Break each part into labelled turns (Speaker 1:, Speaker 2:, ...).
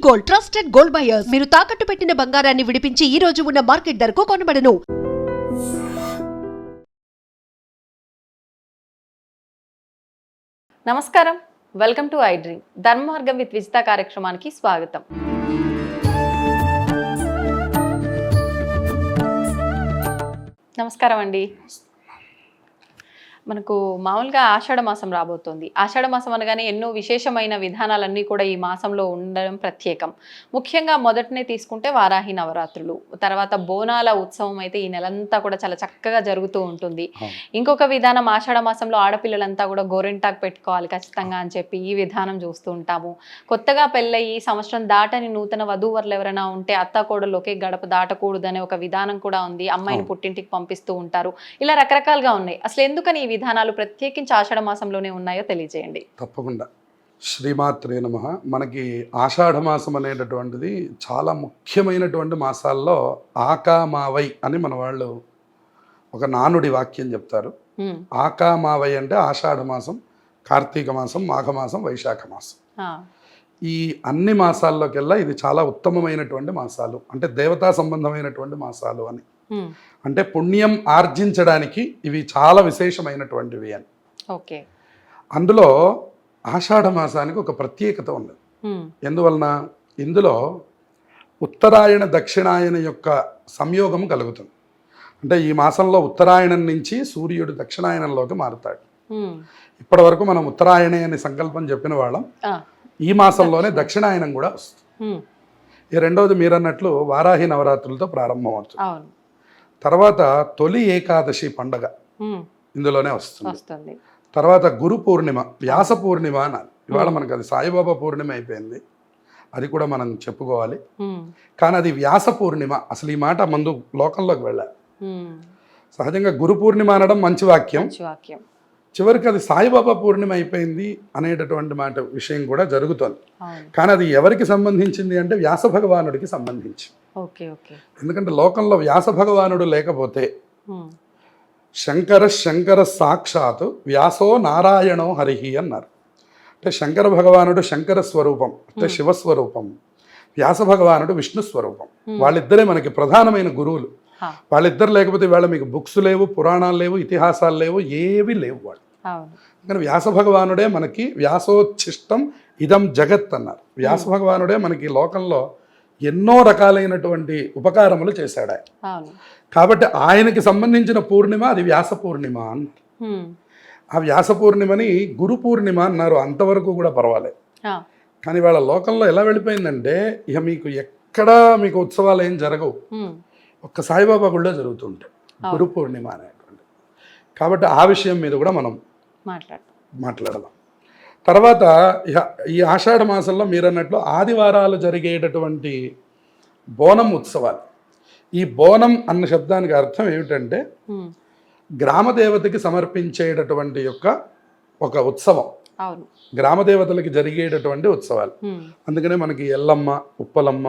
Speaker 1: Gold, trusted gold buyers. మీరు తాకట్టు పెట్టిన బంగారాన్ని విడిపించి ఈ రోజు ఉన్న మార్కెట్ ధరకు కొనబడను.
Speaker 2: నమస్కారం, వెల్కమ్ టు ఐ డ్రీమ్. ధర్మ మార్గం విత్ విజిత కార్యక్రమానికి స్వాగతం. నమస్కారం అండి. మనకు మామూలుగా ఆషాఢ మాసం రాబోతోంది. ఆషాఢ మాసం అనగానే ఎన్నో విశేషమైన విధానాలన్నీ కూడా ఈ మాసంలో ఉండడం ప్రత్యేకం. ముఖ్యంగా మొదటనే తీసుకుంటే వారాహి నవరాత్రులు, తర్వాత బోనాల ఉత్సవం అయితే ఈ నెలంతా కూడా చాలా చక్కగా జరుగుతూ ఉంటుంది. ఇంకొక విధానం, ఆషాఢ మాసంలో ఆడపిల్లలంతా కూడా గోరింటాకు పెట్టుకోవాలి ఖచ్చితంగా అని చెప్పి ఈ విధానం చూస్తూ ఉంటాము. కొత్తగా పెళ్ళయి సంవత్సరం దాటని నూతన వధూవరులు ఎవరైనా ఉంటే అత్తాకోడలు ఒకే గడప దాటకూడదు అనే ఒక విధానం కూడా ఉంది. అమ్మాయిని పుట్టింటికి పంపిస్తూ ఉంటారు. ఇలా రకరకాలుగా ఉన్నాయి. అసలు ఎందుకని ఈ విధానాలు ప్రత్యేకించి ఆషాఢ మాసంలోనే ఉన్నాయో తెలియజేయండి.
Speaker 3: తప్పకుండా. శ్రీమాత్రే నమః. మనకి ఆషాఢ మాసం అనేటటువంటిది చాలా ముఖ్యమైనటువంటి మాసాల్లో ఆకామావై అని మన వాళ్ళు ఒక నానుడి వాక్యం చెప్తారు. ఆకామావై అంటే ఆషాఢ మాసం, కార్తీక మాసం, మాఘమాసం, వైశాఖ మాసం. ఈ అన్ని మాసాల్లోకెల్లా ఇది చాలా ఉత్తమమైనటువంటి మాసాలు, అంటే దేవతా సంబంధమైనటువంటి మాసాలు అని. అంటే పుణ్యం ఆర్జించడానికి ఇవి చాలా విశేషమైనటువంటివి అని.
Speaker 2: ఓకే.
Speaker 3: అందులో ఆషాఢ మాసానికి ఒక ప్రత్యేకత ఉంది. ఎందువలన? ఇందులో ఉత్తరాయణ దక్షిణాయన యొక్క సంయోగం కలుగుతుంది. అంటే ఈ మాసంలో ఉత్తరాయణం నుంచి సూర్యుడు దక్షిణాయనంలోకి మారుతాడు. ఇప్పటి వరకు మనం ఉత్తరాయణే అని సంకల్పం చెప్పిన వాళ్ళం. ఈ మాసంలోనే దక్షిణాయనం కూడా వస్తుంది. ఈ రెండవది మీరన్నట్లు వారాహి నవరాత్రులతో ప్రారంభం అవుతుంది. తర్వాత తొలి ఏకాదశి పండగ ఇందులోనే వస్తుంది. తర్వాత గురు పూర్ణిమ, వ్యాస పూర్ణిమ అనాలి. ఇవాళ మనకు అది సాయిబాబా పూర్ణిమ అయిపోయింది, అది కూడా మనం చెప్పుకోవాలి. కానీ అది వ్యాస పూర్ణిమ. అసలు ఈ మాట ముందు లోకంలోకి వెళ్ళాలి. సహజంగా గురు పూర్ణిమ అనడం మంచి వాక్యం, చివరికి అది సాయిబాబా పూర్ణిమ అయిపోయింది అనేటటువంటి మాట విషయం కూడా జరుగుతుంది. కానీ అది ఎవరికి సంబంధించింది అంటే వ్యాస భగవానుడికి సంబంధించి. ఎందుకంటే లోకంలో వ్యాస భగవానుడు లేకపోతే శంకర సాక్షాత్ వ్యాసో నారాయణో హరిహి అన్నారు. అంటే శంకర భగవానుడు శంకర స్వరూపం, అంటే శివస్వరూపం. వ్యాస భగవానుడు విష్ణు స్వరూపం. వాళ్ళిద్దరే మనకి ప్రధానమైన గురువులు. వాళ్ళిద్దరు లేకపోతే వాళ్ళ మీకు బుక్స్ లేవు, పురాణాలు లేవు, ఇతిహాసాలు లేవు, ఏవి లేవు వాళ్ళు. కానీ వ్యాస భగవానుడే మనకి వ్యాసోచ్ఛిష్టం ఇదం జగత్ అన్నారు. వ్యాస భగవానుడే మనకి లోకంలో ఎన్నో రకాలైనటువంటి ఉపకారములు చేశాడు ఆయన. కాబట్టి ఆయనకి సంబంధించిన పూర్ణిమ అది వ్యాస పూర్ణిమ అన్నారు. ఆ వ్యాస పూర్ణిమని గురు పూర్ణిమ అన్నారు. అంతవరకు కూడా పర్వాలేదు. కానీ వాళ్ళ లోకంలో ఎలా వెళ్ళిపోయిందంటే ఇక మీకు ఎక్కడా మీకు ఉత్సవాలు ఏం జరగవు, ఒక్క సాయిబాబా గుళ్ళో జరుగుతుంటాయి గురు పూర్ణిమ అనేటువంటి. కాబట్టి ఆ విషయం మీద కూడా మనం మాట్లాడదాం. తర్వాత ఈ ఆషాఢ మాసంలో మీరన్నట్లు ఆదివారాలు జరిగేటటువంటి బోనం ఉత్సవాలు. ఈ బోనం అన్న శబ్దానికి అర్థం ఏమిటంటే గ్రామదేవతకి సమర్పించేటటువంటి యొక్క ఒక ఉత్సవం, గ్రామదేవతలకి జరిగేటటువంటి ఉత్సవాలు. అందుకనే మనకి ఎల్లమ్మ, ఉప్పలమ్మ,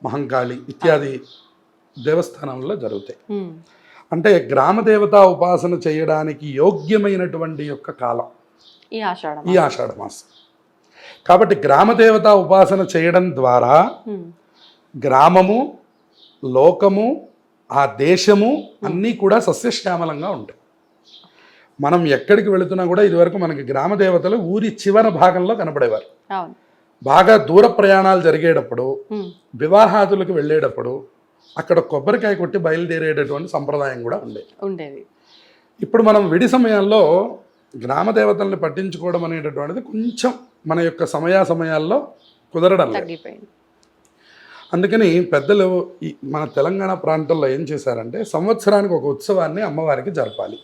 Speaker 3: మహంకాళి ఇత్యాది దేవస్థానంలో జరుగుతాయి. అంటే గ్రామదేవతా ఉపాసన చేయడానికి యోగ్యమైనటువంటి యొక్క కాలం ఈ ఆషాఢ మాసం. కాబట్టి గ్రామదేవతా ఉపాసన చేయడం ద్వారా గ్రామము, లోకము, ఆ దేశము అన్నీ కూడా సస్యశ్యామలంగా ఉంటాయి. మనం ఎక్కడికి వెళుతున్నా కూడా ఇదివరకు మనకి గ్రామదేవతలు ఊరి చివరి భాగంలో కనపడేవారు. బాగా దూర ప్రయాణాలు జరిగేటప్పుడు, వివాహాదులకు వెళ్ళేటప్పుడు అక్కడ కొబ్బరికాయ కొట్టి బయలుదేరేటటువంటి సంప్రదాయం కూడా ఉండేది. ఇప్పుడు మనం విడి సమయాల్లో గ్రామదేవతల్ని పట్టించుకోవడం అనేటటువంటిది కొంచెం మన యొక్క సమయాల్లో కుదరడం లేదు. అందుకని పెద్దలు మన తెలంగాణ ప్రాంతంలో ఏం చేశారంటే సంవత్సరానికి ఒక ఉత్సవాన్ని అమ్మవారికి జరపాలి.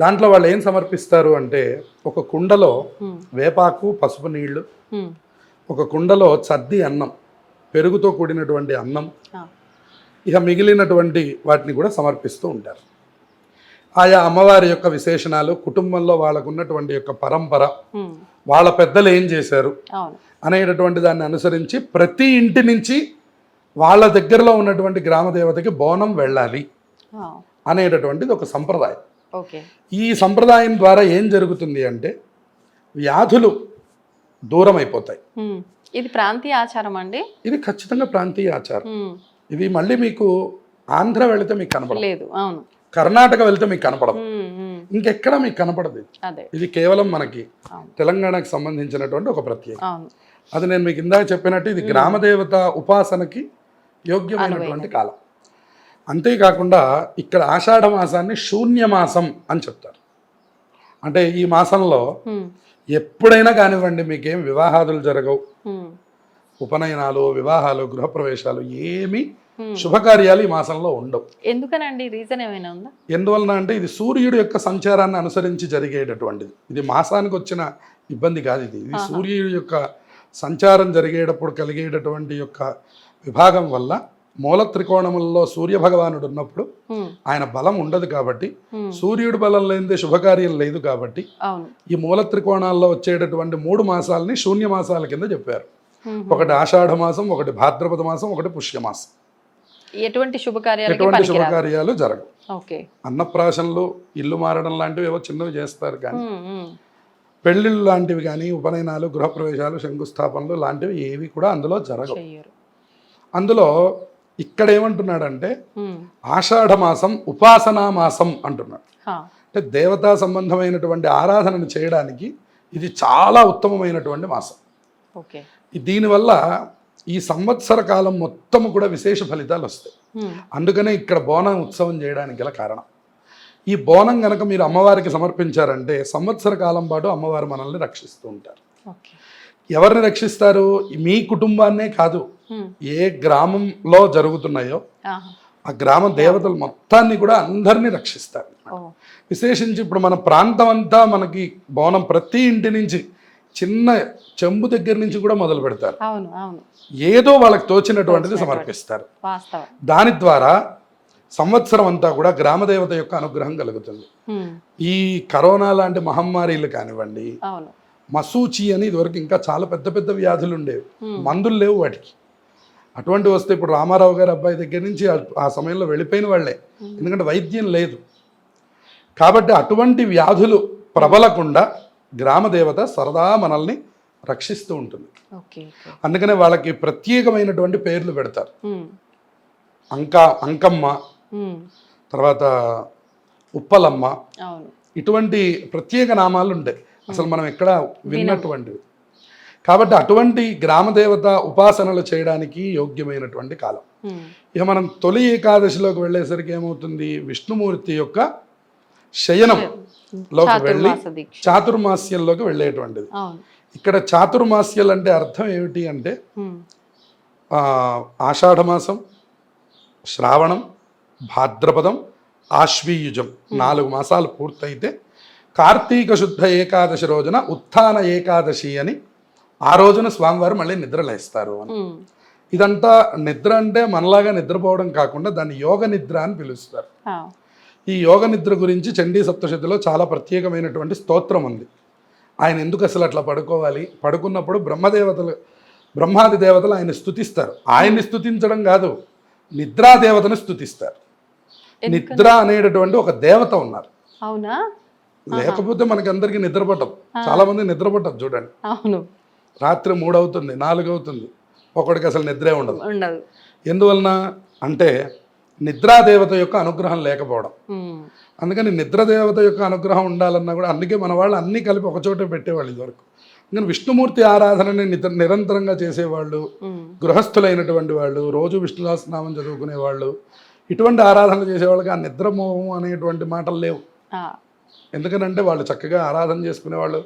Speaker 3: దాంట్లో వాళ్ళు ఏం సమర్పిస్తారు అంటే ఒక కుండలో వేపాకు, పసుపు నీళ్లు, ఒక కుండలో చద్ది అన్నం, పెరుగుతో కూడినటువంటి అన్నం, ఇక మిగిలినటువంటి వాటిని కూడా సమర్పిస్తూ ఉంటారు. ఆయా అమ్మవారి యొక్క విశేషణాలు, కుటుంబంలో వాళ్ళకు ఉన్నటువంటి యొక్క పరంపర, వాళ్ళ పెద్దలు ఏం చేశారు అనేటటువంటి దాన్ని అనుసరించి ప్రతి ఇంటి నుంచి వాళ్ళ దగ్గరలో ఉన్నటువంటి గ్రామదేవతకి బోనం వెళ్ళాలి అనేటటువంటిది ఒక సంప్రదాయం. ఈ సంప్రదాయం ద్వారా ఏం జరుగుతుంది అంటే వ్యాధులు దూరం అయిపోతాయి.
Speaker 2: ఇది ప్రాంతీయ ఆచారం అండి?
Speaker 3: ఇది ఖచ్చితంగా ప్రాంతీయ ఆచారం.
Speaker 2: ఉమ్,
Speaker 3: ఇది మళ్ళీ మీకు ఆంధ్ర వెళితే మీకు కనపడదు,
Speaker 2: లేదు. అవును.
Speaker 3: కర్ణాటక వెళితే మీకు కనపడదు,
Speaker 2: ఉమ్, ఉమ్,
Speaker 3: ఇంకెక్కడ మీకు కనపడదు ఇది.
Speaker 2: అదే.
Speaker 3: ఇది కేవలం మనకి
Speaker 2: అవును.
Speaker 3: తెలంగాణకు సంబంధించినటువంటి ఒక ప్రత్యేకత.
Speaker 2: అవును.
Speaker 3: అది నేను మీకు ఇందాక చెప్పినట్టు ఇది గ్రామదేవత ఉపాసనకి యోగ్యమైనటువంటి కాలం. అంతేకాకుండా ఇక్కడ ఆషాఢ మాసాన్ని శూన్యమాసం అని చెప్తారు. అంటే ఈ మాసంలో
Speaker 2: ఉమ్,
Speaker 3: ఎప్పుడైనా కానివ్వండి మీకేం వివాహాదులు జరగవు,
Speaker 2: ఉమ్,
Speaker 3: ఉపనయనాలు, వివాహాలు, గృహప్రవేశాలు ఏమీ శుభకార్యాలు ఈ మాసంలో ఉండవు.
Speaker 2: ఎందుకనండి? రీజన్ ఏమైనా ఉందా?
Speaker 3: ఎందువలన అంటే ఇది సూర్యుడి యొక్క సంచారాన్ని అనుసరించి జరిగేటటువంటిది. ఇది మాసానికి వచ్చిన ఇబ్బంది కాదు. ఇది సూర్యుడి యొక్క సంచారం జరిగేటప్పుడు కలిగేటటువంటి యొక్క విభాగం వల్ల మూల త్రికోణములలో సూర్య భగవానుడు ఉన్నప్పుడు
Speaker 2: ఉమ్,
Speaker 3: ఆయన బలం ఉండదు కాబట్టి,
Speaker 2: ఉమ్,
Speaker 3: సూర్యుడి బలం లేనిదే శుభకార్యం లేదు కాబట్టి
Speaker 2: అవును.
Speaker 3: ఈ మూల త్రికోణాల్లో వచ్చేటటువంటి 3 మాసాలని శూన్య మాసాల కింద చెప్పారు.
Speaker 2: ఉమ్,
Speaker 3: ఒకటి ఆషాఢ మాసం, ఒకటి భాద్రపద మాసం, ఒకటి పుష్యమాసం.
Speaker 2: ఎటువంటి శుభకార్యాలకి
Speaker 3: ఎటువంటి
Speaker 2: పనికిరాదు.
Speaker 3: శుభకార్యాలు జరగవు.
Speaker 2: ఓకే.
Speaker 3: అన్నప్రాశనలు, ఇల్లు మారడం లాంటివి ఏవో చిన్నవి చేస్తారు కానీ
Speaker 2: ఉమ్, ఉమ్,
Speaker 3: పెళ్ళిళ్ళు లాంటివి కానీ, ఉపనయనాలు, గృహప్రవేశాలు, శంకుస్థాపనలు లాంటివి ఏవి కూడా అందులో జరగవు.
Speaker 2: చెయ్యరు.
Speaker 3: అందులో ఇక్కడ ఏమంటున్నాడంటే
Speaker 2: ఉమ్,
Speaker 3: ఆషాఢ మాసం ఉపాసనా మాసం అంటున్నాడు.
Speaker 2: హా,
Speaker 3: అంటే దేవతా సంబంధమైనటువంటి ఆరాధనను చేయడానికి ఇది చాలా ఉత్తమమైనటువంటి మాసం.
Speaker 2: ఓకే.
Speaker 3: దీనివల్ల ఈ సంవత్సర కాలం మొత్తం కూడా విశేష ఫలితాలు వస్తాయి.
Speaker 2: ఉమ్,
Speaker 3: అందుకనే ఇక్కడ బోనం ఉత్సవం చేయడానికి గల కారణం. ఈ బోనం గనక మీరు అమ్మవారికి సమర్పించారంటే సంవత్సర కాలం పాటు అమ్మవారు మనల్ని రక్షిస్తూ ఉంటారు.
Speaker 2: ఓకే.
Speaker 3: ఎవరిని రక్షిస్తారు? మీ కుటుంబాన్నే కాదు,
Speaker 2: ఉమ్,
Speaker 3: ఏ గ్రామంలో జరుగుతున్నాయో
Speaker 2: ఆహా,
Speaker 3: ఆ గ్రామ దేవతలు మొత్తాన్ని కూడా అందరినీ రక్షిస్తారు.
Speaker 2: ఓ,
Speaker 3: విశేషించి ఇప్పుడు మన ప్రాంతం అంతా మనకి బోనం ప్రతి ఇంటి నుంచి చిన్న చెంబు దగ్గర నుంచి కూడా మొదలు పెడతారు.
Speaker 2: అవును, అవును,
Speaker 3: ఏదో వాళ్ళకి తోచినటువంటిది సమర్పిస్తారు.
Speaker 2: వాస్తవం.
Speaker 3: దాని ద్వారా సంవత్సరం అంతా కూడా గ్రామదేవత యొక్క అనుగ్రహం కలుగుతుంది.
Speaker 2: ఉమ్,
Speaker 3: ఈ కరోనా లాంటి మహమ్మారీలు కానివ్వండి,
Speaker 2: అవును.
Speaker 3: మసూచి అని ఇదివరకు ఇంకా చాలా పెద్ద పెద్ద వ్యాధులు ఉండేవి, మందులు లేవు వాటికి. అటువంటి వస్తే ఇప్పుడు రామారావు గారి అబ్బాయి దగ్గర నుంచి ఆ సమయంలో వెళ్ళిపోయిన వాళ్ళే, ఎందుకంటే వైద్యం లేదు. కాబట్టి అటువంటి వ్యాధులు ప్రబలకుండా గ్రామదేవత సరదా మనల్ని రక్షిస్తూ ఉంటుంది.
Speaker 2: ఓకే. ఓకే.
Speaker 3: అందుకనే వాళ్ళకి ప్రత్యేకమైనటువంటి పేర్లు పెడతారు.
Speaker 2: ఉమ్,
Speaker 3: అంకమ్మ,
Speaker 2: ఉమ్,
Speaker 3: తర్వాత ఉప్పలమ్మ,
Speaker 2: అవును.
Speaker 3: ఇటువంటి ప్రత్యేక నామాలు ఉంటాయి, అసలు మనం ఎక్కడ విన్నటువంటివి. కాబట్టి అటువంటి గ్రామదేవత ఉపాసనలు చేయడానికి యోగ్యమైనటువంటి కాలం.
Speaker 2: ఉమ్,
Speaker 3: ఇక మనం తొలి ఏకాదశిలోకి వెళ్ళేసరికి ఏమవుతుంది? విష్ణుమూర్తి యొక్క శయనంలోకి వెళ్ళి
Speaker 2: చాతుర్మాస దీక్ష.
Speaker 3: చాతుర్మాస్యంలోకి వెళ్ళేటువంటిది.
Speaker 2: అవును.
Speaker 3: ఇక్కడ చాతుర్మాస్యాలు అంటే అర్థం ఏమిటి అంటే
Speaker 2: ఉమ్,
Speaker 3: ఆషాఢమాసం, శ్రావణం, భాద్రపదం, ఆశ్వీయుజం 4 మాసాలు పూర్తయితే కార్తీక శుద్ధ ఏకాదశి రోజున ఉత్థాన ఏకాదశి అని ఆ రోజున స్వామివారు మళ్ళీ నిద్రలేస్తారు అని.
Speaker 2: ఉమ్,
Speaker 3: ఇదంతా నిద్ర అంటే మనలాగా నిద్రపోవడం కాకుండా దాన్ని యోగ నిద్ర అని పిలుస్తారు.
Speaker 2: ఆ,
Speaker 3: ఈ యోగ నిద్ర గురించి చండీ సప్తశతిలో చాలా ప్రత్యేకమైనటువంటి స్తోత్రం ఉంది. ఆయన ఎందుకు అసలు అట్లా పడుకోవాలి? పడుకున్నప్పుడు బ్రహ్మాది దేవతలు ఆయన స్తుతిస్తారు. ఆయన్ని స్తుతించడం కాదు, నిద్రాదేవతను స్తుతిస్తారు. నిద్ర అనేటటువంటి ఒక దేవత ఉన్నారు.
Speaker 2: అవునా?
Speaker 3: లేకపోతే మనకి అందరికీ నిద్ర పట్టదు. చాలా మంది నిద్ర పట్టదు చూడండి.
Speaker 2: అవును.
Speaker 3: రాత్రి 3 అవుతుంది, 4 అవుతుంది, ఒకడికి అసలు నిద్రే ఉండదు.
Speaker 2: ఉండదు.
Speaker 3: ఎందువలన అంటే నిద్రాదేవత యొక్క అనుగ్రహం లేకపోవడం.
Speaker 2: ఉమ్,
Speaker 3: అందుకని నిద్రదేవత యొక్క అనుగ్రహం ఉండాలన్నా కూడా అందుకే మన వాళ్ళు అన్నీ కలిపి ఒకచోట పెట్టేవాళ్ళు ఇదివరకు. అందుకని విష్ణుమూర్తి ఆరాధనని నిరంతరంగా చేసేవాళ్ళు,
Speaker 2: ఉమ్,
Speaker 3: గృహస్థులైనటువంటి వాళ్ళు, రోజు విష్ణు సహస్రనామం చదువుకునేవాళ్ళు, ఇటువంటి ఆరాధనలు చేసేవాళ్ళకి ఆ నిద్రమోహం అనేటువంటి మాటలు లేవు.
Speaker 2: ఆ,
Speaker 3: ఎందుకనంటే వాళ్ళు చక్కగా ఆరాధన చేసుకునేవాళ్ళు.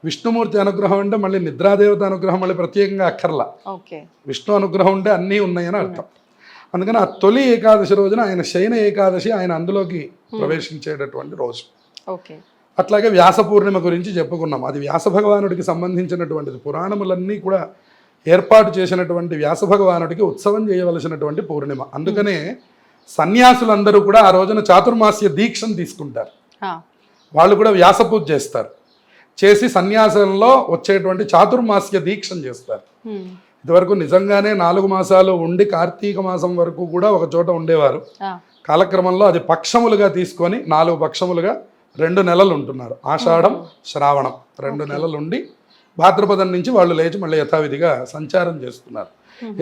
Speaker 3: విష్ణుమూర్తి అనుగ్రహం అంటే మళ్ళీ నిద్రాదేవత అనుగ్రహం మళ్ళీ ప్రత్యేకంగా అక్కర్లా.
Speaker 2: ఓకే.
Speaker 3: విష్ణు అనుగ్రహం ఉంటే అన్నీ ఉన్నాయని అర్థం. అందుకని ఆ తొలి ఏకాదశి రోజున ఆయన శయన ఏకాదశి, ఆయన అందులోకి ప్రవేశించేటటువంటి రోజు.
Speaker 2: ఓకే.
Speaker 3: అట్లాగే వ్యాస పూర్ణిమ గురించి చెప్పుకున్నాం. అది వ్యాస భగవానుడికి సంబంధించినటువంటిది. పురాణములన్నీ కూడా ఏర్పాటు చేసినటువంటి వ్యాస భగవానుడికి ఉత్సవం చేయవలసినటువంటి పూర్ణిమ. అందుకనే సన్యాసులందరూ కూడా ఆ రోజున చాతుర్మాస్య దీక్షను తీసుకుంటారు.
Speaker 2: ఆ,
Speaker 3: వాళ్ళు కూడా వ్యాస పూజ చేస్తారు. చేసి సన్యాసంలో వచ్చేటువంటి చాతుర్మాస్య దీక్షను చేస్తారు.
Speaker 2: ఉమ్,
Speaker 3: ఇదివరకు నిజంగానే 4 మాసాలు ఉండి కార్తీక మాసం వరకు కూడా ఒక చోట ఉండేవారు.
Speaker 2: ఆ,
Speaker 3: కాలక్రమంలో అది పక్షములుగా తీసుకొని 4 పక్షములుగా 2 నెలలు ఉంటున్నారు. ఆషాఢం, శ్రావణం 2 నెలలు ఉండి భాద్రపదం నుంచి వాళ్ళు లేచి మళ్ళీ యథావిధిగా సంచారం చేస్తున్నారు.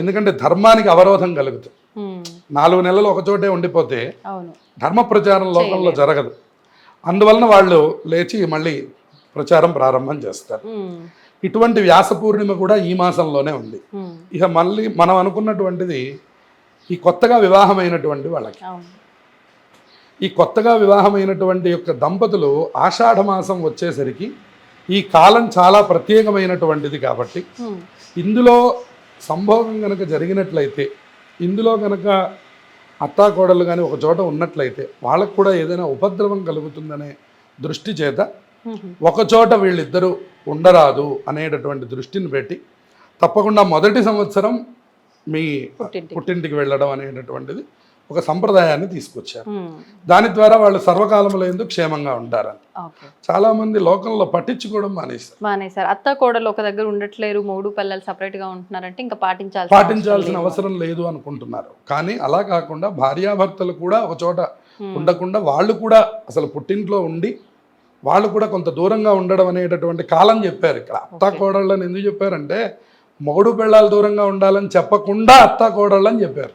Speaker 3: ఎందుకంటే ధర్మానికి అవరోధం కలుగుతుంది. 4 నెలలు ఒక చోటే ఉండిపోతే
Speaker 2: అవును.
Speaker 3: ధర్మ ప్రచారం లోకంలో జరగదు. అందువలన వాళ్ళు లేచి మళ్ళీ ప్రచారం ప్రారంభం చేస్తారు. ఇటువంటి వ్యాస పూర్ణిమ కూడా ఈ మాసంలోనే ఉంది. ఇక మళ్ళీ మనం అనుకున్నటువంటిది ఈ కొత్తగా వివాహమైనటువంటి వాళ్ళకి,
Speaker 2: అవును.
Speaker 3: ఈ కొత్తగా వివాహమైనటువంటి యొక్క దంపతులు ఆషాఢ మాసం వచ్చేసరికి ఈ కాలం చాలా ప్రత్యేకమైనటువంటిది కాబట్టి ఇందులో సంభోగం కనుక జరిగినట్లయితే, ఇందులో కనుక అత్తాకోడలు కానీ ఒక చోట ఉన్నట్లయితే వాళ్ళకు కూడా ఏదైనా ఉపద్రవం కలుగుతుందనే దృష్టి చేత ఒకచోట వీళ్ళిద్దరూ ఉండరాదు అనేటటువంటి దృష్టిని పెట్టి తప్పకుండా మొదటి సంవత్సరం మీ పుట్టింటికి వెళ్ళడం అనేటటువంటిది ఒక సంప్రదాయాన్ని తీసుకొచ్చారు. దాని ద్వారా వాళ్ళు సర్వకాలంలో ఎందుకు క్షేమంగా ఉంటారని చాలా మంది లోకంలో పట్టించుకోవడం మానేశారు.
Speaker 2: అత్త కోడలు ఒక దగ్గర ఉండట్లేరు, మూడు పిల్లలు సపరేట్ గా ఉంటున్నారంటే ఇంకా
Speaker 3: పాటించాల్సిన అవసరం లేదు అనుకుంటున్నారు. కానీ అలా కాకుండా భార్యాభర్తలు కూడా ఒక చోట ఉండకుండా వాళ్ళు కూడా అసలు పుట్టింట్లో ఉండి వాళ్ళు కూడా కొంత దూరంగా ఉండడం అనేటటువంటి కాలం చెప్పారు. ఇక్కడ అత్త కోడళ్ళని ఎందుకు చెప్పారంటే మొగుడు పెళ్ళాలు దూరంగా ఉండాలని చెప్పకుండా అత్త కోడళ్ళని చెప్పారు.